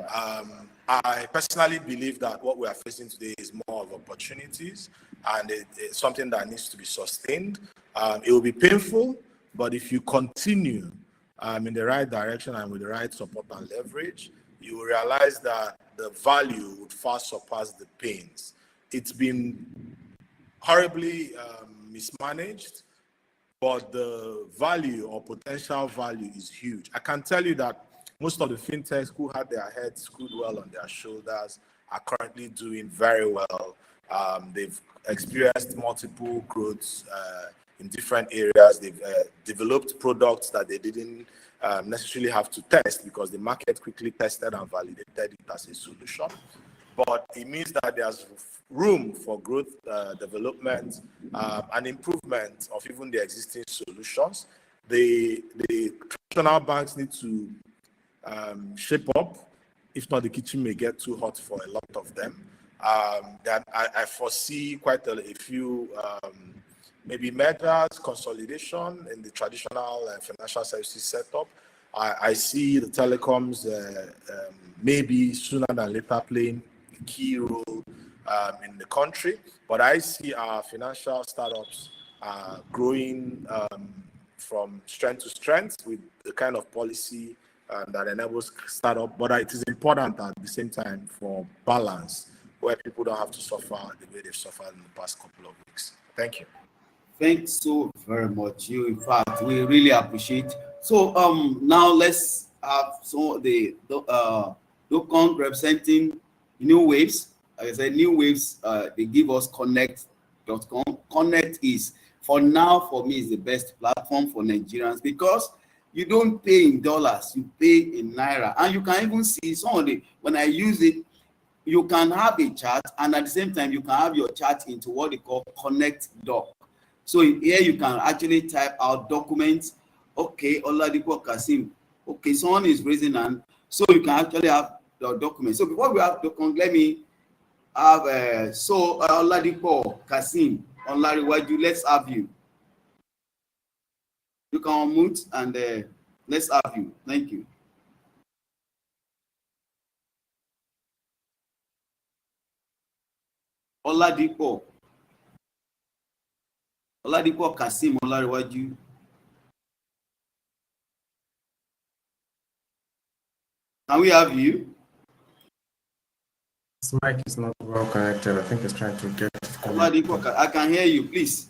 I personally believe that what we are facing today is more of opportunities, and it's something that needs to be sustained. It will be painful, but if you continue in the right direction and with the right support and leverage, you will realize that the value would far surpass the pains. It's been horribly mismanaged, but the value or potential value is huge. I can tell you that most of the fintechs who had their heads screwed well on their shoulders are currently doing very well. They've experienced multiple growths in different areas. They've developed products that they didn't necessarily have to test because the market quickly tested and validated it as a solution. But it means that there's room for growth, development, and improvement of even the existing solutions. The traditional banks need to shape up. If not, the kitchen may get too hot for a lot of them. That I foresee quite a few maybe mergers, consolidation in the traditional financial services setup. I see the telecoms maybe sooner than later playing a key role in the country, but I see our financial startups growing from strength to strength with the kind of policy that enables startup. But it is important at the same time for balance, where people don't have to suffer the way they've suffered in the past couple of weeks. Thank you. Thanks so very much. You, in fact, we really appreciate. So now let's have some of the Dokon representing Newwaves. Like I said, Newwaves, they give us connect.com. Connect is, for now, for me, is the best platform for Nigerians because you don't pay in dollars, you pay in naira. And you can even see some of the, when I use it, you can have a chat, and at the same time, you can have your chat into what they call Connect Doc. So here you can actually type out documents. Okay, Oladipo Kasim. Okay, someone is raising hand. So you can actually have the document. So before we have document, let me have Oladipo Kasim, Olariwaju, let's have you. You can unmute and let's have you. Thank you. Oladipo Kasim Olariwaju. Can we have you? This mic is not well connected. I think it's trying to get Oladipo, I can hear you, please.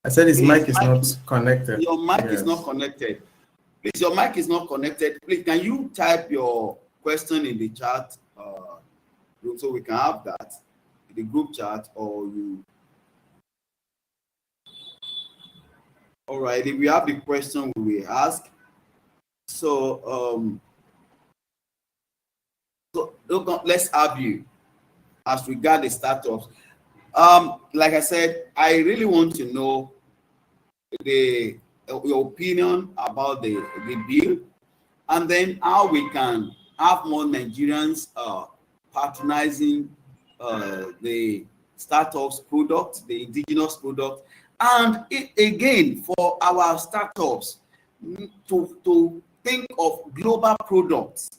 I said his mic is not connected. Your mic is not connected. Please, your mic is not connected. Please, can you type your question in the chat room so we can have that in the group chat, or you? All right, if we have the question, we will ask. So, let's have you as regard the startups. Like I said, I really want to know your opinion about the bill, and then how we can have more Nigerians patronizing the startups product, the indigenous product, and again for our startups to think of global products.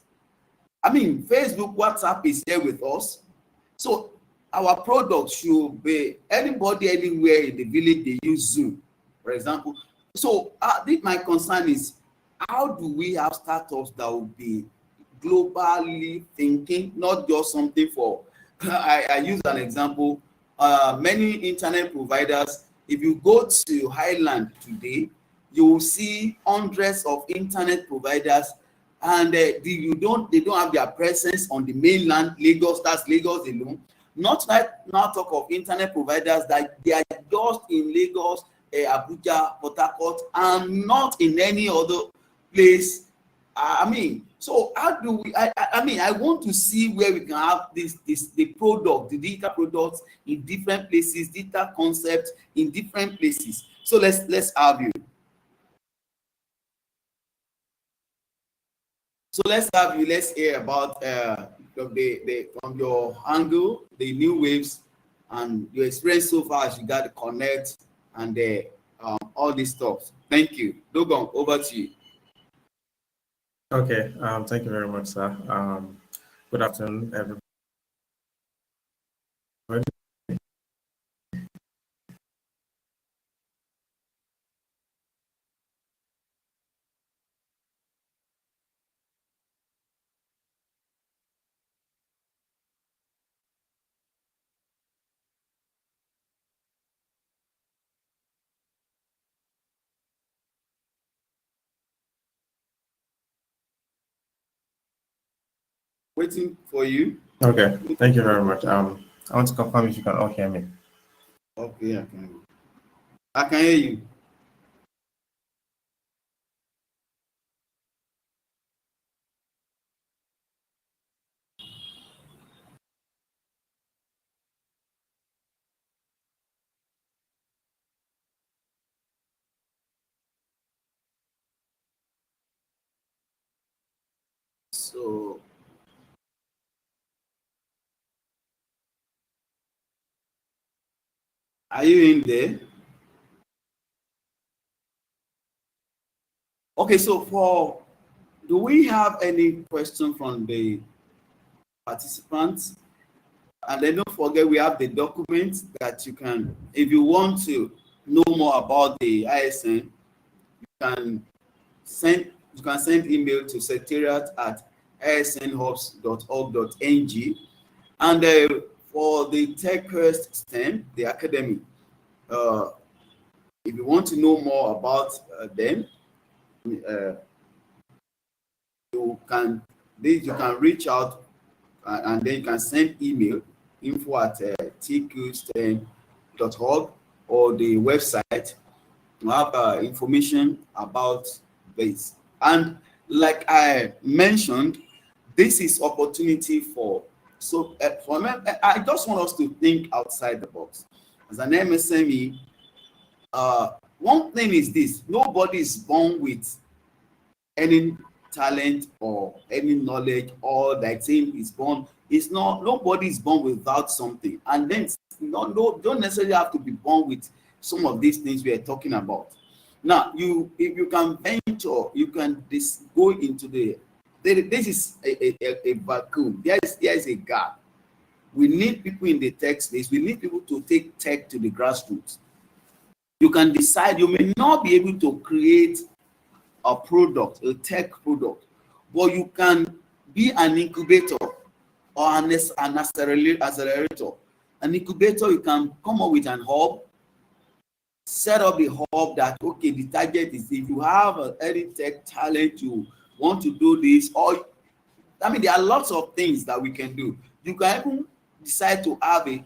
I mean, Facebook, WhatsApp is here with us, so our products should be anybody anywhere in the village they use Zoom, for example. So my concern is, how do we have startups that will be globally thinking, not just something for I use an example. Many internet providers, if you go to Highland today, you will see hundreds of internet providers, and they don't have their presence on the mainland, Lagos. That's Lagos alone. Not like now talk of internet providers that they are just in Lagos, Abuja, Port Harcourt, and not in any other place. I mean, so how do we? I mean, I want to see where we can have the product, the digital products in different places, digital concepts in different places. So let's have you. So let's have you. Let's hear about from your angle, the Newwaves, and your experience so far as you got to connect and all this stuff. Thank you. Dogon, over to you. Okay. Thank you very much, sir. Good afternoon, everybody. Waiting for you. Okay. Thank you very much. I want to confirm if you can all hear me. Okay, I can hear you. So, are you in there? Okay, so do we have any question from the participants? And then don't forget, we have the documents that you can, if you want to know more about the ISN, can you can send email to secretariat@isnhubs.org.ng. And for the TechQuest STEM, the academy, if you want to know more about them, you can reach out, and then you can send email info@tqstem.org, or the website to have information about this. And like I mentioned, this is opportunity for I just want us to think outside the box. As an MSME, one thing is this: nobody is born with any talent or any knowledge, or like saying is born. It's not, nobody is born without something. And then don't necessarily have to be born with some of these things we are talking about. Now, if you can venture, you can go into this is a vacuum. There is a gap. We need people in the tech space. We need people to take tech to the grassroots. You can decide, you may not be able to create a product, a tech product, but you can be an incubator or an accelerator. An incubator, you can come up with an hub, set up a hub that, okay, the target is if you have any tech talent, you want to do this, or I mean, there are lots of things that we can do. You can even decide to have an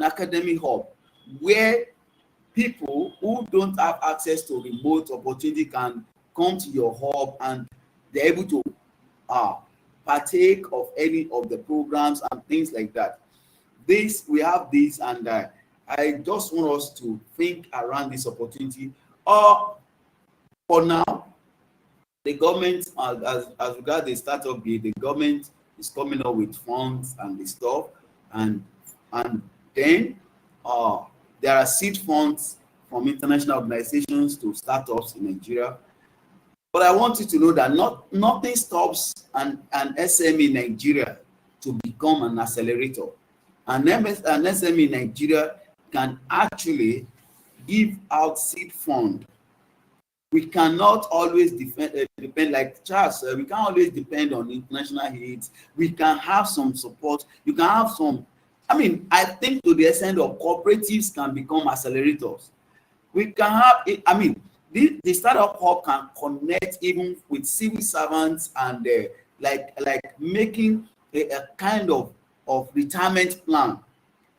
academic hub where people who don't have access to remote opportunity can come to your hub, and they're able to partake of any of the programs and things like that. We have this, and I just want us to think around this opportunity. For now, the government, as regards the startup, the government is coming up with funds and the stuff, and then there are seed funds from international organizations to startups in Nigeria. But I want you to know that nothing stops an SME in Nigeria to become an accelerator. An SME in Nigeria can actually give out seed fund. We cannot always depend like Charles. We can't always depend on international aids. We can have some support. You can have some. I mean, I think to the extent of cooperatives can become accelerators. We can have. I mean, the startup hub can connect even with civil servants, and like making a kind of retirement plan.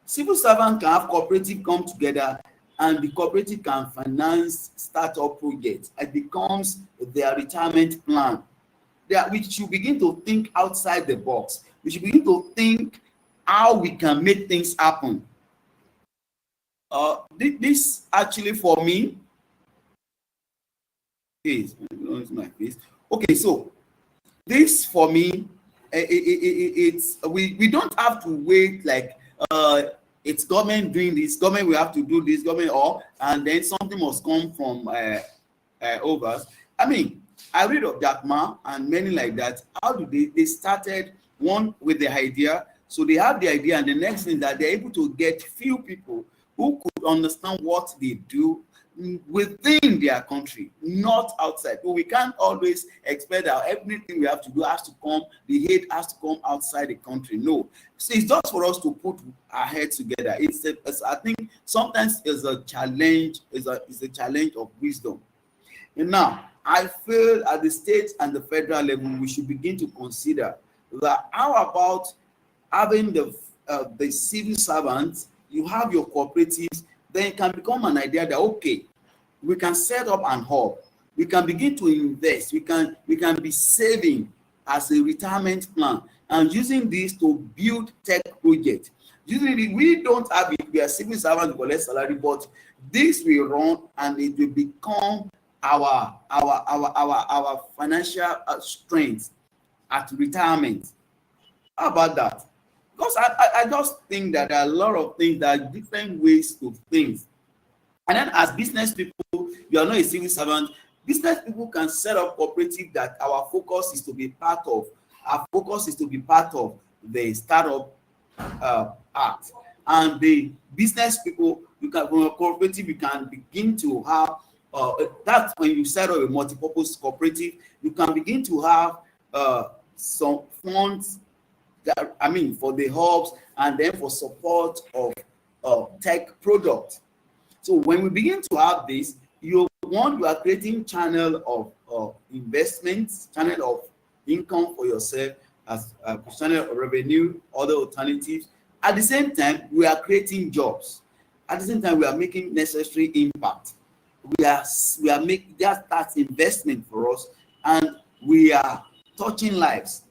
Civil servants can have cooperative come together, and the cooperative can finance startup projects. It becomes their retirement plan. We should begin to think outside the box. We should begin to think how we can make things happen. This actually for me is my face. Okay, so this for me, we don't have to wait like it's government doing this, government we have to do this, government, and then something must come from over. I mean, I read of Jack Ma and many like that. How do they started one with the idea. So they have the idea, and the next thing that they're able to get few people who could understand what they do within their country, not outside. So we can't always expect that everything we have to do has to come, the aid has to come outside the country. No. So it's just for us to put our heads together. I think sometimes it's a challenge, it's a challenge of wisdom. And now, I feel at the state and the federal level, we should begin to consider that how about having the civil servants, you have your cooperatives, then it can become an idea that, okay, we can set up an hub, we can begin to invest, we can be saving as a retirement plan, and using this to build tech projects. Usually we don't have it, we are civil servants, we collect salary, but this will run and it will become our financial strength at retirement. How about that? Because I just think that there are a lot of things, that are different ways to think. And then as business people, you are not a civil servant. Business people can set up cooperative that our focus is to be part of. Our focus is to be part of the startup act. And the business people, you can, from a cooperative, you can begin to have that's when you set up a multi-purpose cooperative, you can begin to have some funds that, I mean, for the hubs and then for support of tech products. So when we begin to have this, you are creating channel of investments, channel of income for yourself, as a channel of revenue, other alternatives. At the same time, we are creating jobs. At the same time, we are making necessary impact. We are making that's investment for us, and we are touching lives.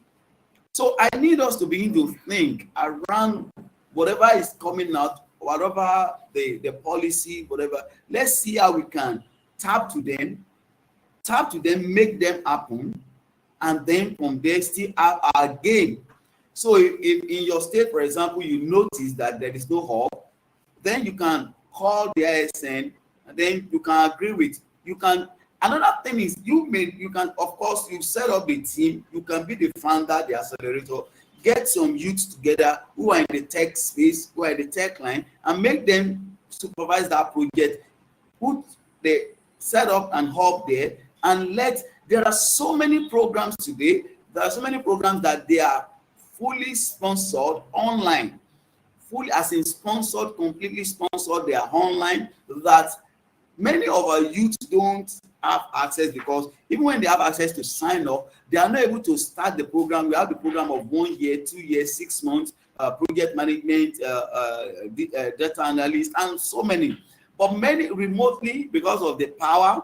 So I need us to begin to think around whatever is coming out, whatever the policy, whatever. Let's see how we can tap to them, make them happen, and then from there still have our game. So if in your state, for example, you notice that there is no hub, then you can call the ISN, and then you can agree with, you can, another thing is you can, of course, you set up a team, you can be the founder, the accelerator, get some youths together who are in the tech space, who are in the tech line, and make them supervise that project, put the set up and hub there, and there are so many programs today, there are so many programs that they are fully sponsored online, fully as in sponsored, completely sponsored, they are online, that many of our youth don't have access, because even when they have access to sign up, they are not able to start the program. We have the program of 1 year, 2 years, 6 months, project management, data analyst, and so many. But many remotely, because of the power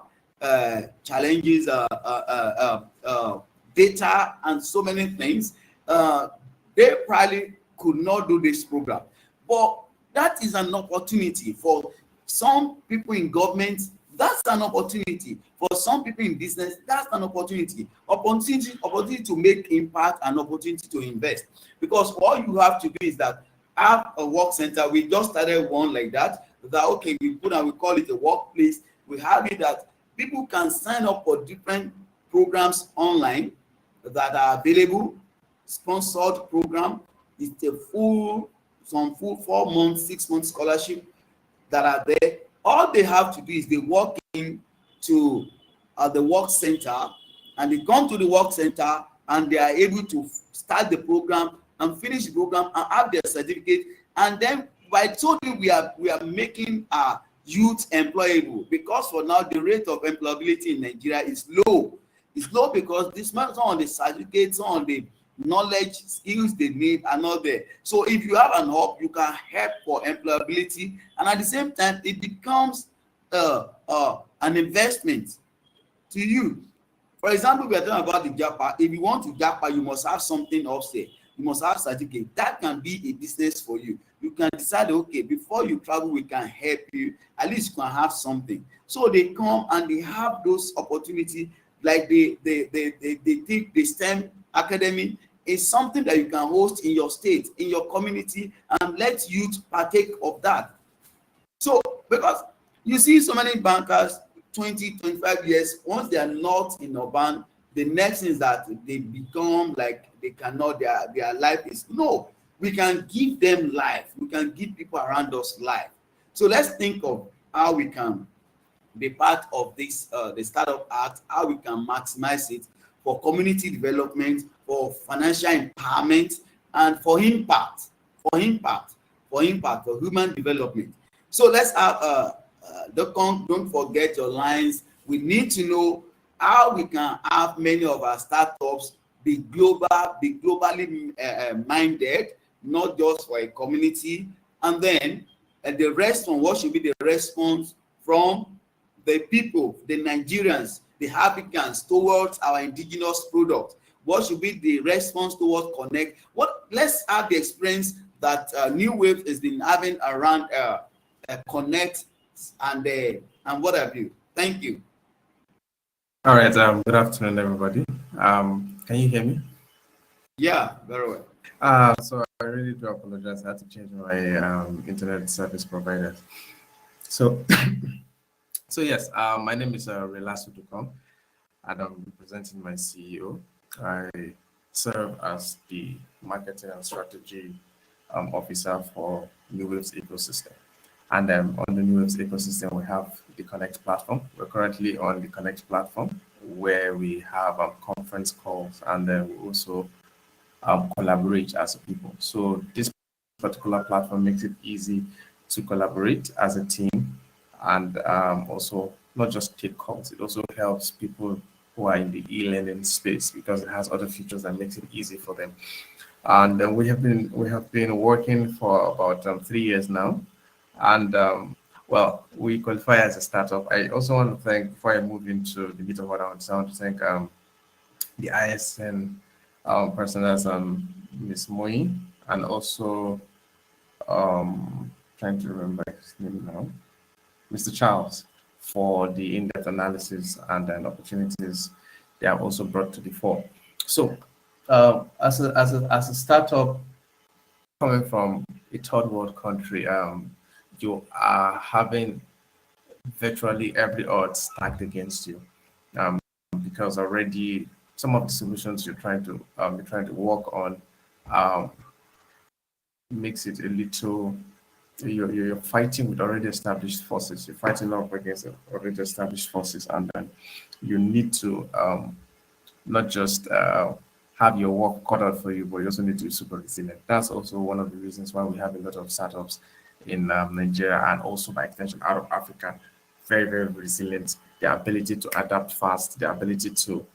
challenges, data, and so many things, they probably could not do this program. But that is an opportunity for some people in government. That's an opportunity for some people in business. That's an opportunity to make impact, and opportunity to invest. Because all you have to do is that have a work center. We just started one like that. That okay, we call it a workplace. We have it that people can sign up for different programs online that are available. Sponsored program. It's a full 4 months, 6 months scholarship that are there. All they have to do is they walk in to the work center, and they come to the work center, and they are able to start the program and finish the program and have their certificate. And then by totally we are making our youth employable, because for now the rate of employability in Nigeria is low. It's low because this man, some of the certificates, some of the knowledge, skills they need are not there. So if you have an hub, you can help for employability, and at the same time it becomes an investment to you. For example, we are talking about the Japa. If you want to Japa, you must have something upstairs. You must have certificate. That can be a business for you. You can decide, okay, before you travel, we can help you. At least you can have something. So they come and they have those opportunities, like they think the STEM Academy is something that you can host in your state, in your community, and let youth partake of that. So because you see so many bankers, 20, 25 years, once they are not in urban, the next thing is that they become like they cannot, their life is, no, we can give them life. We can give people around us life. So let's think of how we can be part of this, the Startup Act, how we can maximize it for community development, for financial empowerment, and for impact, for human development. So let's have, don't forget your lines. We need to know how we can have many of our startups be globally minded, not just for a community. And then the response, what should be the response from the people, the Nigerians, the Africans towards our indigenous products? What should be the response towards Connect? Let's have the experience that Newwaves has been having around Connect and what have you. Thank you. All right. Good afternoon, everybody. Can you hear me? Yeah, very well. So I really do apologize. I had to change my internet service provider. So, so yes, my name is Relasu Dukom, and I'm representing my CEO. I serve as the marketing and strategy officer for Newwaves ecosystem. And on the Newwaves ecosystem, we have the Connect platform. We're currently on the Connect platform where we have conference calls, and then we also collaborate as a people. So this particular platform makes it easy to collaborate as a team, and also not just take calls. It also helps people who are in the e-learning space because it has other features that makes it easy for them. And we have been working for about 3 years now, and well, we qualify as a startup. I also want to thank, before I move into the bit of what I want to thank the ISN person as Ms. Moi, and also trying to remember his name now, Mr. Charles, for the in-depth analysis and then opportunities they have also brought to the fore. So as a startup coming from a third world country, you are having virtually every odds stacked against you, because already some of the solutions you're trying to work on makes it a little, you're fighting with already established forces. You're fighting up against already established forces, and then you need to not just have your work cut out for you, but you also need to be super resilient. That's also one of the reasons why we have a lot of startups in Nigeria, and also by extension out of Africa, very, very resilient. Their ability to adapt fast, their ability to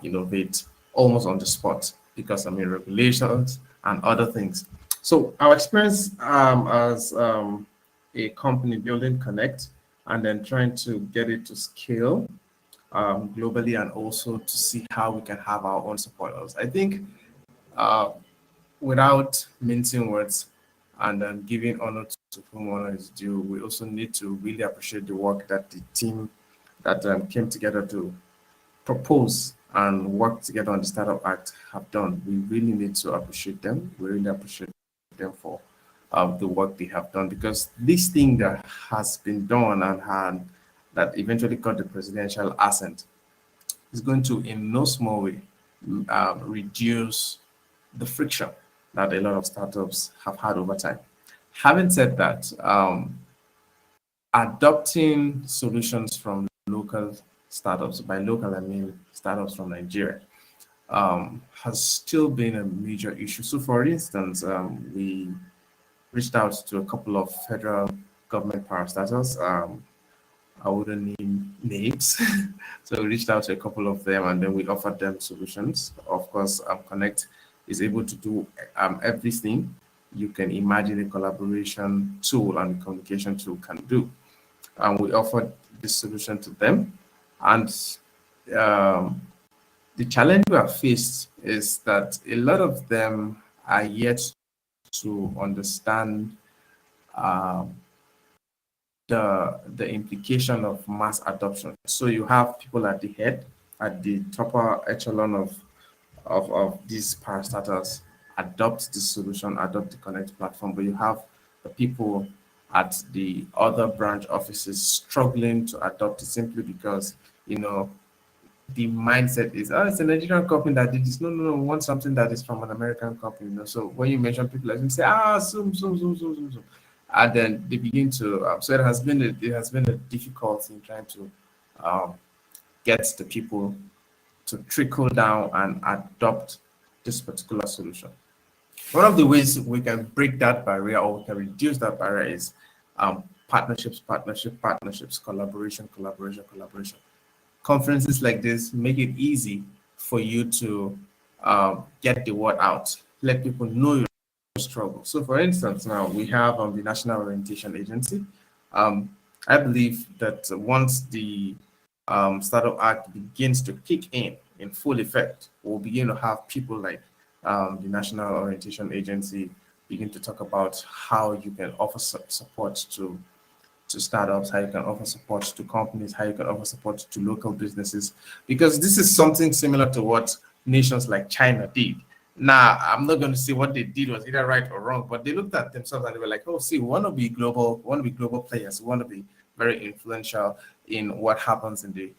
innovate almost on the spot because regulations and other things. So our experience as a company building Connect and then trying to get it to scale globally, and also to see how we can have our own supporters. I think without mincing words and then giving honor to whom honor is due, we also need to really appreciate the work that the team that came together to propose and work together on the Startup Act have done. We really need to appreciate them. We really appreciate them for the work they have done, because this thing that has been done and that eventually got the presidential assent is going to, in no small way, reduce the friction that a lot of startups have had over time. Having said that, adopting solutions from local startups, by local I mean startups from Nigeria, has still been a major issue. So for instance, we reached out to a couple of federal government parastatals. I wouldn't name names. So we reached out to a couple of them, and then we offered them solutions. Of course, Connect is able to do everything you can imagine a collaboration tool and communication tool can do. And we offered this solution to them. And the challenge we have faced is that a lot of them are yet to understand the implication of mass adoption. So you have people at the head, at the upper echelon of these parastatals adopt this solution, adopt the Connect platform, but you have the people at the other branch offices struggling to adopt it simply because, the mindset is, oh, it's a Nigerian company that did this. No, no, no, we want something that is from an American company. So when you mention people, like you say, zoom. And then they begin to, so it has been a difficulty in trying to um, get the people to trickle down and adopt this particular solution. One of the ways we can break that barrier or we can reduce that barrier is partnerships, collaboration. Conferences like this make it easy for you to get the word out, let people know your struggle. So, for instance, now we have the National Orientation Agency. Um, I believe that once the Startup Act begins to kick in full effect, we'll begin to have people like the National Orientation Agency begin to talk about how you can offer support to startups, how you can offer support to companies, how you can offer support to local businesses, because this is something similar to what nations like China did. Now, I'm not going to say what they did was either right or wrong, but they looked at themselves and they were like, "Oh, see, we want to be global, players, we want to be very influential in what happens in the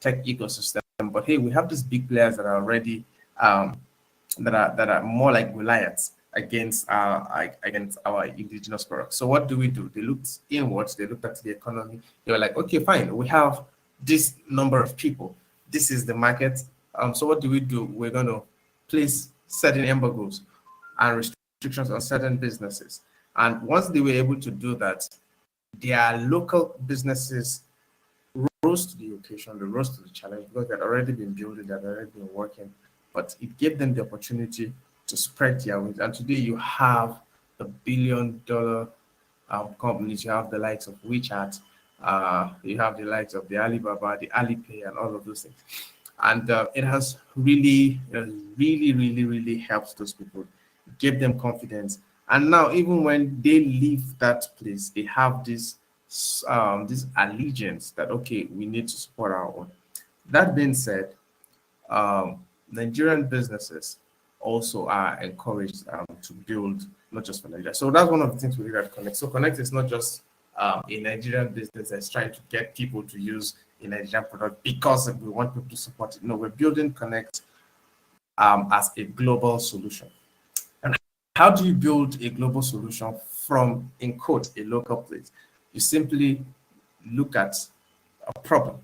tech ecosystem. But hey, we have these big players that are already that are more like Goliaths against our indigenous products. So what do? They looked inwards, they looked at the economy, they were like, okay, fine, we have this number of people, this is the market. So what do? We're going to place certain embargoes and restrictions on certain businesses. And once they were able to do that, their local businesses rose to the occasion, they rose to the challenge because they had already been building, they had already been working, but it gave them the opportunity to spread their wings. And today you have the billion-dollar companies, you have the likes of WeChat, you have the likes of the Alibaba, the Alipay, and all of those things. And it has really, really helped those people, gave them confidence. And now, even when they leave that place, they have this allegiance that, okay, we need to support our own. That being said, Nigerian businesses also are encouraged to build not just for Nigeria. So that's one of the things we did at Connect. So Connect is not just a Nigerian business that's trying to get people to use a Nigerian product because we want people to support it. No, we're building Connect as a global solution. And how do you build a global solution from, in quote, a local place? You simply look at a problem.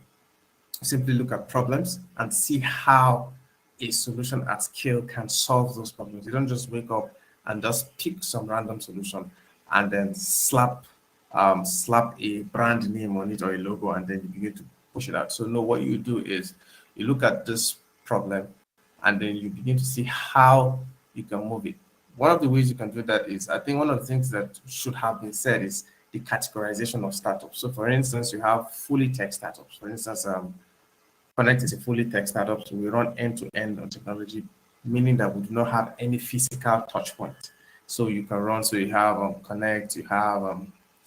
Simply look at problems and see how a solution at scale can solve those problems. You don't just wake up and just pick some random solution and then slap a brand name on it or a logo and then you begin to push it out. So no, what you do is you look at this problem and then you begin to see how you can move it. One of the ways you can do that is, I think one of the things that should have been said is the categorization of startups. So for instance, you have fully tech startups. For instance, Connect is a fully tech startup, so we run end-to-end on technology, meaning that we do not have any physical touch point. So you can run, so you have Connect, you have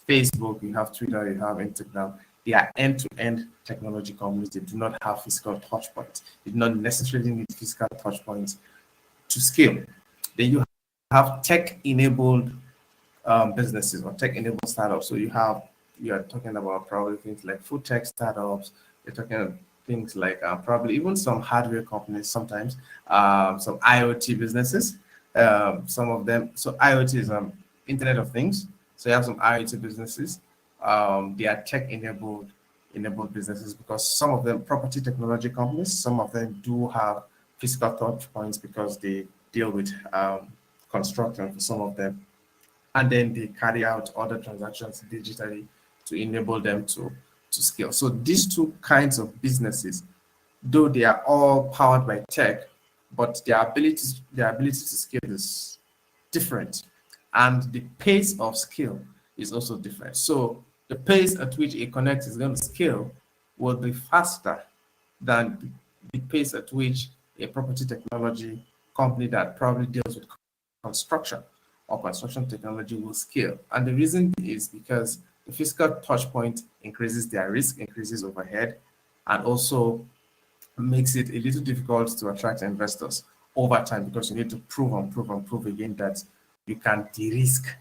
Facebook, you have Twitter, you have Instagram. They are end-to-end technology companies. They do not have physical touch points. They do not necessarily need physical touch points to scale. Then you have tech-enabled businesses or tech-enabled startups. So you are talking about probably things like food tech startups. You're talking about things like probably even some hardware companies sometimes, some IoT businesses, some of them. So IoT is Internet of Things. So you have some IoT businesses. They are tech-enabled businesses because some of them property technology companies, some of them do have physical touch points because they deal with construction for some of them. And then they carry out other transactions digitally to enable them to scale. So these two kinds of businesses, though they are all powered by tech, but their ability to scale is different. And the pace of scale is also different. So the pace at which a Connect is going to scale will be faster than the pace at which a property technology company that probably deals with construction or construction technology will scale. And the reason is because the physical touch point increases their risk, increases overhead, and also makes it a little difficult to attract investors over time because you need to prove again that you can de-risk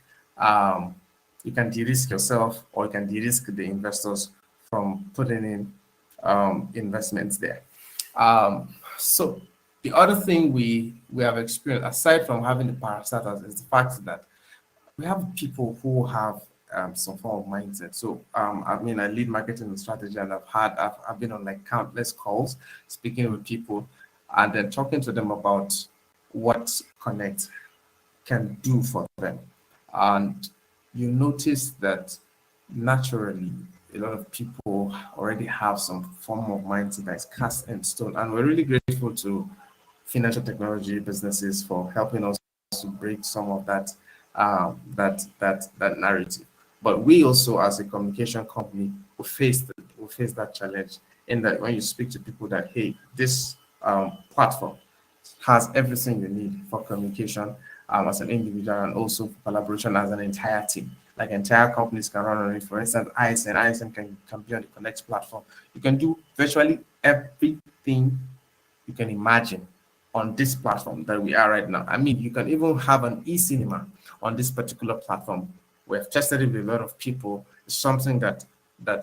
you can de-risk yourself, or you can de-risk the investors from putting in investments there. So the other thing we have experienced, aside from having the parastatals, is the fact that we have people who have some form of mindset. So I mean, I lead marketing and strategy, and I've been on like countless calls speaking with people and then talking to them about what Connect can do for them. And you notice that naturally a lot of people already have some form of mindset that is cast in stone. And we're really grateful to financial technology businesses for helping us to break some of that narrative. But we also, as a communication company, will face that challenge in that when you speak to people that, hey, this platform has everything you need for communication as an individual, and also for collaboration as an entire team. Like entire companies can run on it. For instance, ISN can be on the Connect platform. You can do virtually everything you can imagine on this platform that we are right now. I mean, you can even have an e-cinema on this particular platform. We have tested it with a lot of people. It's something that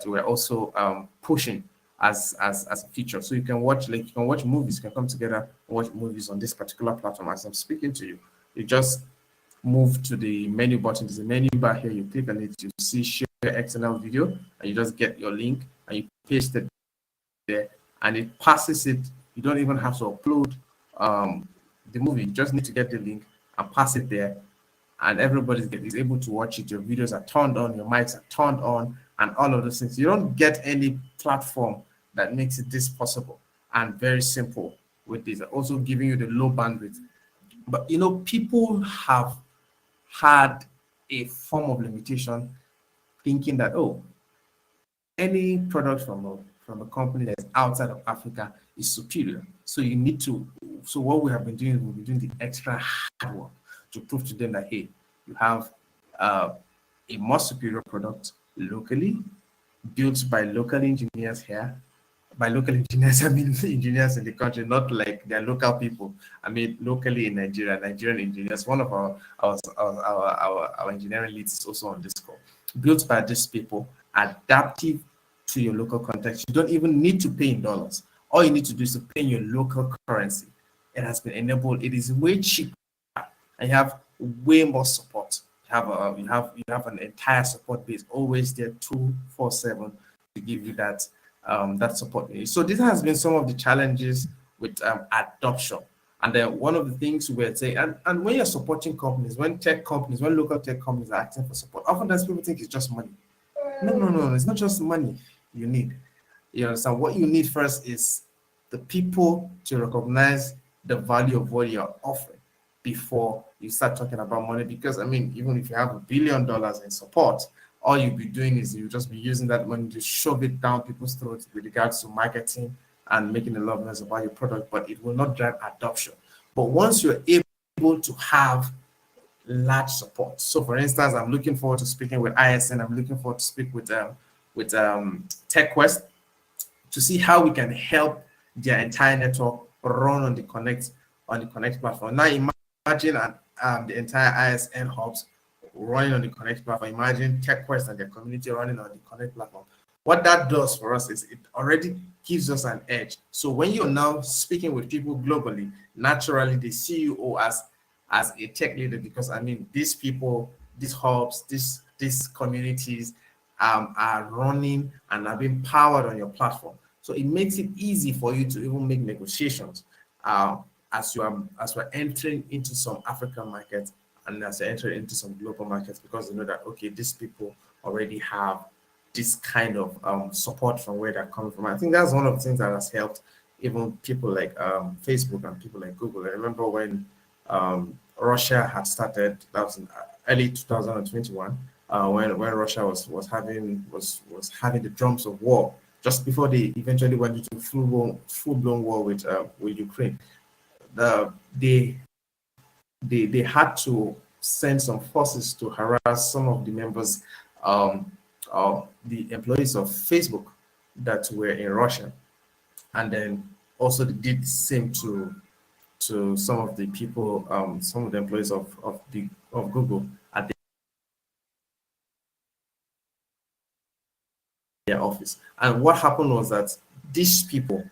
we're also pushing as a feature. So you can watch movies, you can come together and watch movies on this particular platform as I'm speaking to you. You just move to the menu button. There's a menu bar here. You click on it, you see share XML video, and you just get your link and you paste it there, and it passes it. You don't even have to upload the movie. You just need to get the link and pass it there, and everybody is able to watch it. Your videos are turned on, your mics are turned on, and all of those things. You don't get any platform that makes it this possible and very simple with this. Also giving you the low bandwidth. But people have had a form of limitation, thinking that, oh, any product from a company that's outside of Africa is superior. So you need to. So what we have been doing, we've been doing the extra hard work to prove to them that, hey, you have a more superior product locally, built by local engineers here. By local engineers, I mean engineers in the country, not like they're local people. I mean locally in Nigeria, Nigerian engineers. One of our engineering leads is also on this call. Built by these people, adaptive to your local context. You don't even need to pay in dollars. All you need to do is to pay in your local currency. It has been enabled. It is way cheaper, and you have way more support. You have an entire support base always there 247 to give you that support. So this has been some of the challenges with adoption. And then one of the things we're saying, and when you're supporting companies, when local tech companies are asking for support, oftentimes people think it's just money. No, it's not just money you need. You understand? What you need first is the people to recognize the value of what you're offering before you start talking about money. Because I mean, even if you have $1 billion in support, all you'll be doing is you'll just be using that money to shove it down people's throats with regards to marketing and making a lot of noise about your product, but it will not drive adoption. But once you're able to have large support, so for instance, I'm looking forward to speaking with ISN. I'm looking forward to speak with TechQuest to see how we can help their entire network run on the Connect platform. Now imagine the entire ISN hubs running on the Connect platform. Imagine TechQuest and their community running on the Connect platform. What that does for us is it already gives us an edge. So when you're now speaking with people globally, naturally they see you as a tech leader, because I mean these people, these hubs, these communities are running and are being powered on your platform. So it makes it easy for you to even make negotiations as we're entering into some African markets and as you're entering into some global markets, because you know that, okay, these people already have this kind of support from where they're coming from. I think that's one of the things that has helped even people like Facebook and people like Google. I remember when Russia had started, that was in early 2021, when Russia was having the drums of war, just before they eventually went into full-blown war with Ukraine. They had to send some forces to harass some of the members, the employees of Facebook that were in Russia, and then also they did the same to some of the people, some of the employees of Google at their office. And what happened was that these people,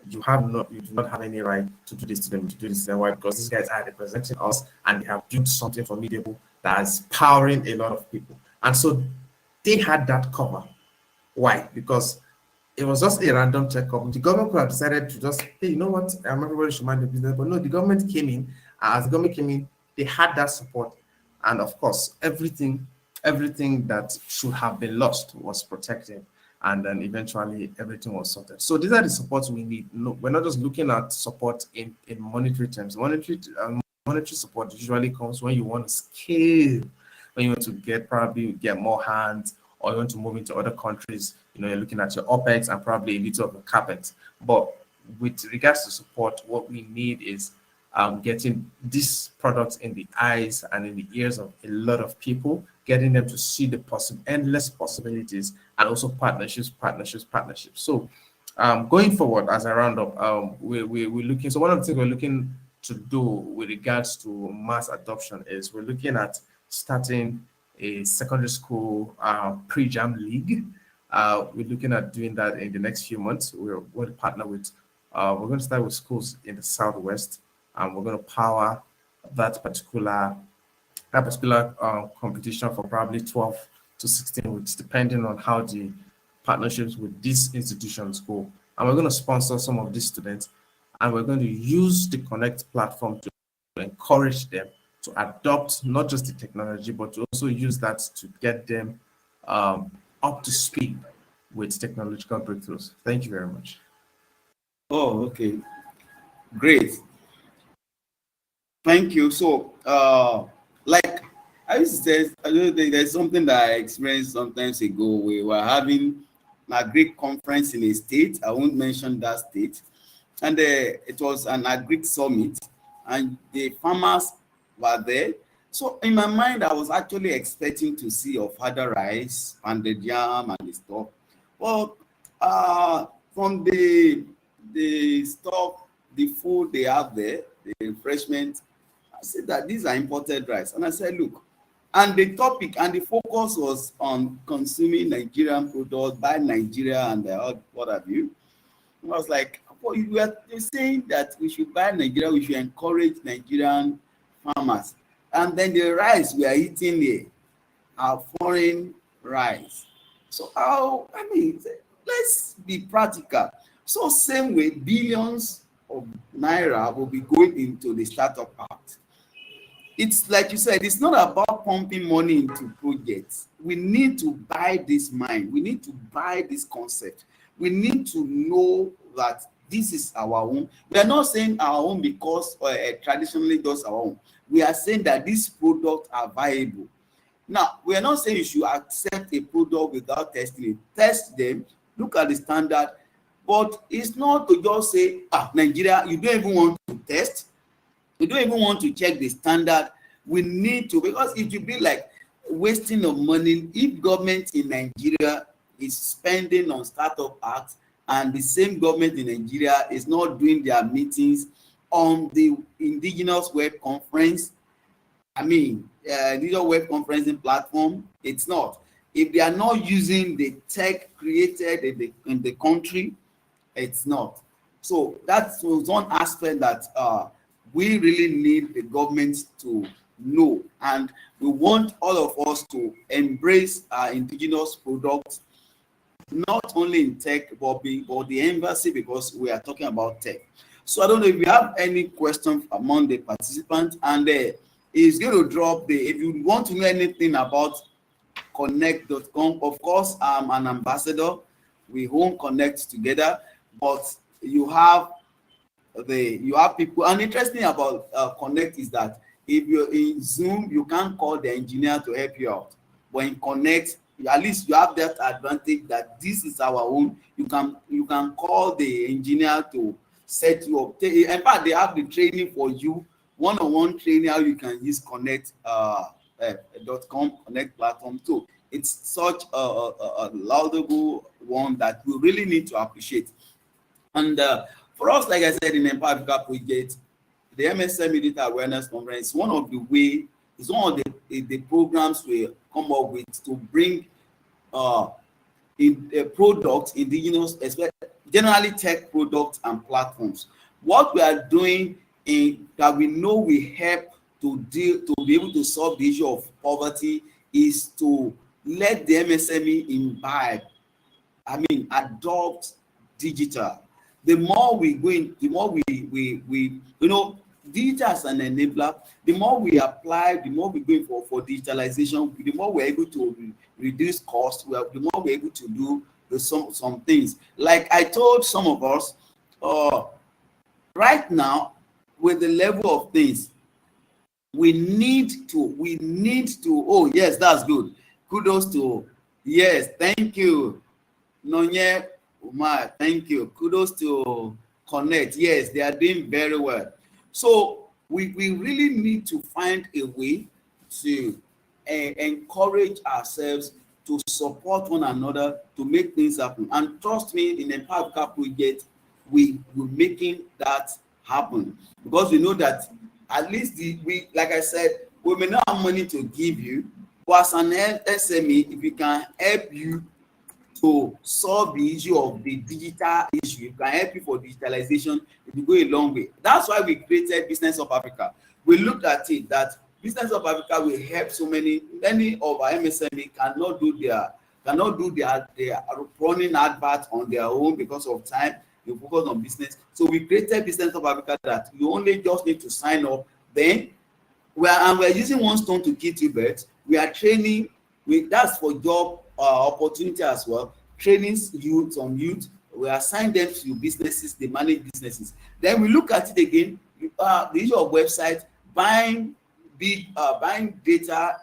you do not have any right to do this to them, to do this to them. Why? Because these guys are representing us and they have built something formidable that is powering a lot of people. And so they had that cover. Why? Because it was just a random tech company. The government could have decided to just, hey, you know what, everybody should mind the business. But no, the government came in. As the government came in, they had that support. And of course, everything that should have been lost was protected. And then eventually everything was sorted. So these are the supports we need. No, we're not just looking at support in monetary terms. Monetary support usually comes when you want to scale, when you want to probably get more hands, or you want to move into other countries. You're looking at your OPEX and probably a little of the CAPEX. But with regards to support, what we need is getting these products in the eyes and in the ears of a lot of people, getting them to see the endless possibilities, and also partnerships. So going forward, as a roundup, we're looking. So one of the things we're looking to do with regards to mass adoption is we're looking at starting a secondary school pre-jam league. We're looking at doing that in the next few months. We're going to partner with, we're going to start with schools in the Southwest, and we're going to power that particular competition for probably 12 to 16 weeks, depending on how the partnerships with these institutions go. And we're going to sponsor some of these students, and we're going to use the Connect platform to encourage them to adopt not just the technology, but to also use that to get them up to speed with technological breakthroughs. Thank you very much. Oh, okay. Great. Thank you. So, like I used to say, I don't think there's something that I experienced sometimes ago. We were having a great conference in a state. I won't mention that state. And it was an agri summit, and the farmers were there. So in my mind, I was actually expecting to see ofada rice and the jam and the stuff. Well, from the stuff, the food they have there, the refreshment, I said that these are imported rice. And I said, look, and the topic and the focus was on consuming Nigerian products by Nigeria and what have you. And I was like, well, you're saying that we should buy Nigeria, we should encourage Nigerian farmers. And then the rice we are eating here are foreign rice. So let's be practical. So same way, billions of naira will be going into the startup act. It's like you said, it's not about pumping money into projects. We need to buy this mind. We need to buy this concept. We need to know that this is our own. We are not saying our own because traditionally just our own. We are saying that these products are viable. Now, we are not saying you should accept a product without testing it. Test them, look at the standard. But it's not to just say, Nigeria, you don't even want to test. You don't even want to check the standard. We need to, because it will be like wasting of money if government in Nigeria is spending on startup acts and the same government in Nigeria is not doing their meetings on the indigenous web conference. Indigenous web conferencing platform. It's not. If they are not using the tech created in the country, it's not. So that's one aspect that we really need the government to know, and we want all of us to embrace our indigenous products, not only in tech but the embassy, because we are talking about tech. So I don't know if you have any questions among the participants, and he's going to drop if you want to know anything about connect.com. Of course, I'm an ambassador. We won't connect together, but you have people. And interesting about Connect is that if you're in Zoom, you can't call the engineer to help you out. But in Connect, at least you have that advantage that this is our own. You can call the engineer to set you up. In fact, they have the training for you, one-on-one training how you can use Connect.com Connect platform too. It's such a laudable one that we really need to appreciate. And for us, like I said, in Empower Africa project, the MSME Data Awareness Conference is one of the programs we come up with to bring in products, indigenous, generally tech products and platforms. What we are doing in that we know we help to be able to solve the issue of poverty is to let the MSME imbibe, adopt digital. The more we go in, the more we digital as an enabler, the more we apply, the more we go for digitalization, the more we're able to reduce costs, the more we're able to do some things. Like I told some of us, right now, with the level of things, we need to, oh yes, that's good. Kudos to, yes, thank you. Nonye Umar, thank you. Kudos to Connect. Yes, they are doing very well. So we really need to find a way to encourage ourselves to support one another to make things happen. And trust me, in Empower Africa project, we're making that happen, because we know that at least we, like I said, we may not have money to give you, but as an SME, if we can help you to solve the issue of the digital issue, it can help you for digitalization, it will go a long way. That's why we created Business of Africa. We looked at it that Business of Africa will help so many of our MSME cannot do their running advert on their own because of time. You focus on business. So we created Business of Africa that you only just need to sign up. Then we're using one stone to kill two birds. We are training. That's for job opportunity as well. Training youth. We assign them to businesses. They manage businesses. Then we look at it again. The issue of website, buying data,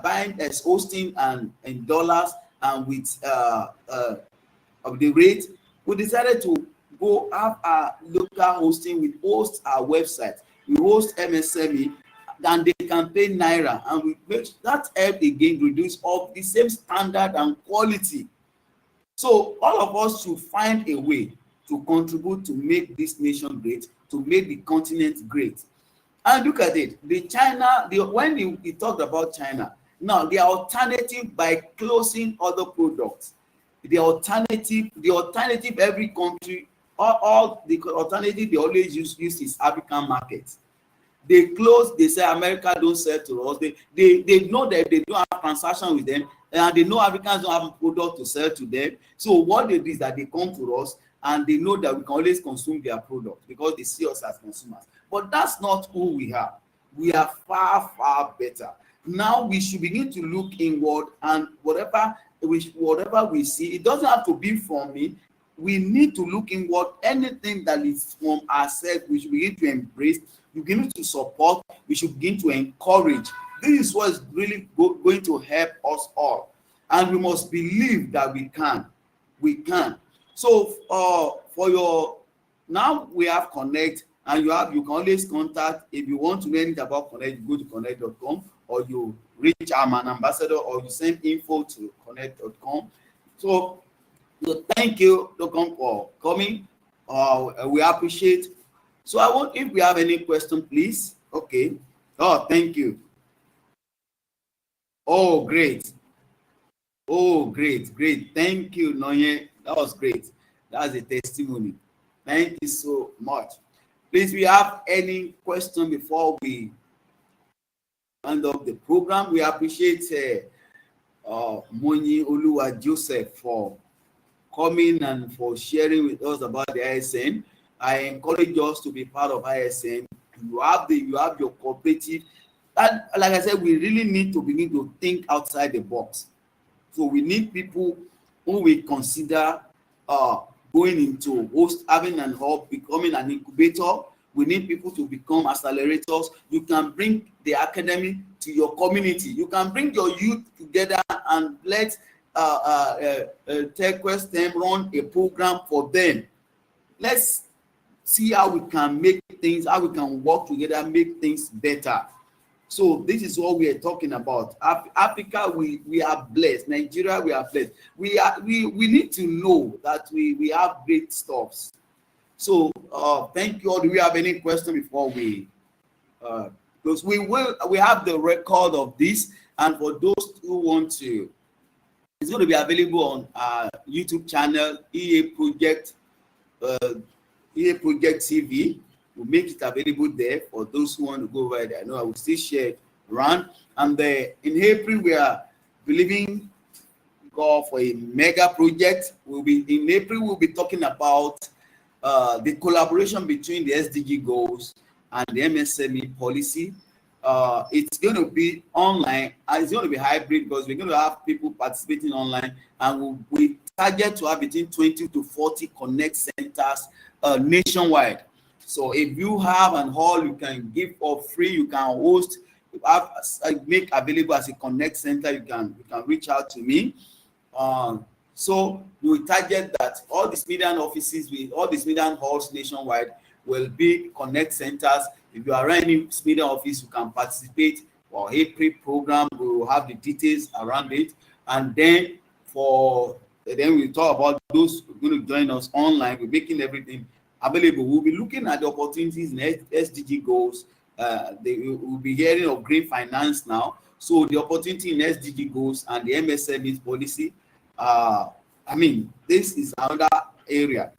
buying as hosting and in dollars and with of the rate. We decided to go have our local hosting. We host our website. We host MSME, and they can pay naira, and we make that help again reduce all the same standard and quality. So all of us should find a way to contribute to make this nation great, to make the continent great. And look at it, when he talked about China, now the alternative by closing other products, the alternative every country, all the alternative they always use is African markets. They close, they say America don't sell to us. They know that they don't have transaction with them, and they know Africans don't have a product to sell to them. So what they do is that they come to us, and they know that we can always consume their product because they see us as consumers. But that's not who we are. We are far, far better. Now we should begin to look inward, and whatever we see, it doesn't have to be from me. We need to look inward. Anything that is from ourselves, we should begin to embrace, we begin to support, we should begin to encourage. This is what is really going to help us all. And we must believe that we can. We can. So now we have Connect, and you can always contact. If you want to know anything about Connect, go to connect.com, or you reach I'm an ambassador, or you send info to connect.com. So thank you, Dokon, for coming. We appreciate. So if we have any question, please. Okay. Oh, thank you. Oh, great. Oh, great. Thank you, Nonye. That was great. That's a testimony. Thank you so much. Please, we have any question before we end up the program? We appreciate Moni Oluwa Joseph for coming and for sharing with us about the ISN. I encourage us to be part of ISN. You have your cooperative. And like I said, we really need to begin to think outside the box. So we need people who we consider going into having an hub, becoming an incubator. We need people to become accelerators. You can bring the academy to your community. You can bring your youth together and let TechQuest them run a program for them. Let's see how we can make things, how we can work together, make things better. So this is what we are talking about. Africa, we are blessed. Nigeria, we are blessed. We need to know that we have great stuffs. So thank you all. Do we have any question before we because we have the record of this, and for those who want to It's going to be available on our YouTube channel, uh, EA Project TV. We'll make it available there for those who want to go over there. I know I will still share it around. And in April, we are believing God for a mega project. In April, we'll be talking about the collaboration between the SDG goals and the MSME policy. It's going to be online, and it's going to be hybrid because we're going to have people participating online, and we target to have between 20 to 40 connect centers nationwide. So if you have an hall you can give for free, you can host, make available as a connect center, you can reach out to me. So we target that all these median offices with all these median halls nationwide will be connect centers. If you are running median office, you can participate for April program. We will have the details around it, and then we talk about those who are going to join us online. We're making everything available. We'll be looking at the opportunities in SDG goals. We'll be hearing of green finance now. So the opportunity in SDG goals and the MSME policy. This is another area.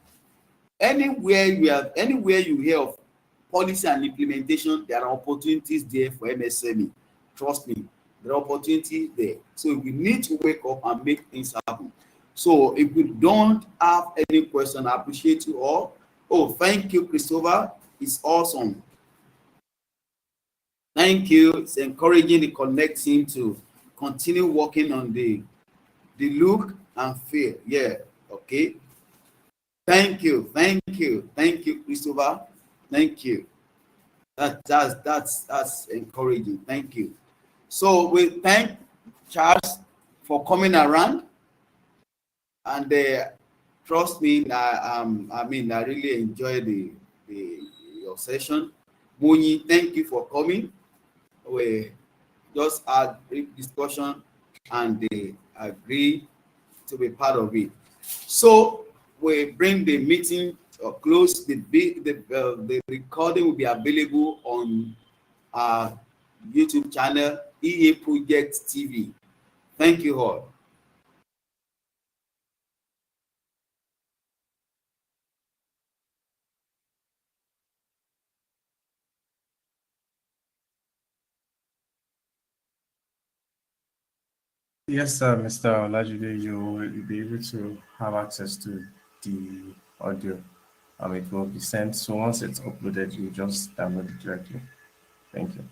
Anywhere you hear of policy and implementation, there are opportunities there for MSME. Trust me, there are opportunities there. So we need to wake up and make things happen. So if we don't have any question, I appreciate you all. Oh, thank you, Christopher. It's awesome. Thank you. It's encouraging the Connect team to continue working on the look and feel. Yeah. Okay. Thank you, Christopher. Thank you. That's encouraging. Thank you. So we thank Charles for coming around, and trust me, I really enjoyed your session. Moni, thank you for coming. We just had brief discussion, and they agree to be part of it. So we bring the meeting close. The recording will be available on our YouTube channel, EA Project TV. Thank you all. Yes, Mr. Olajude, you will be able to have access to the audio. It will be sent. So once it's uploaded, you just download it directly. Thank you.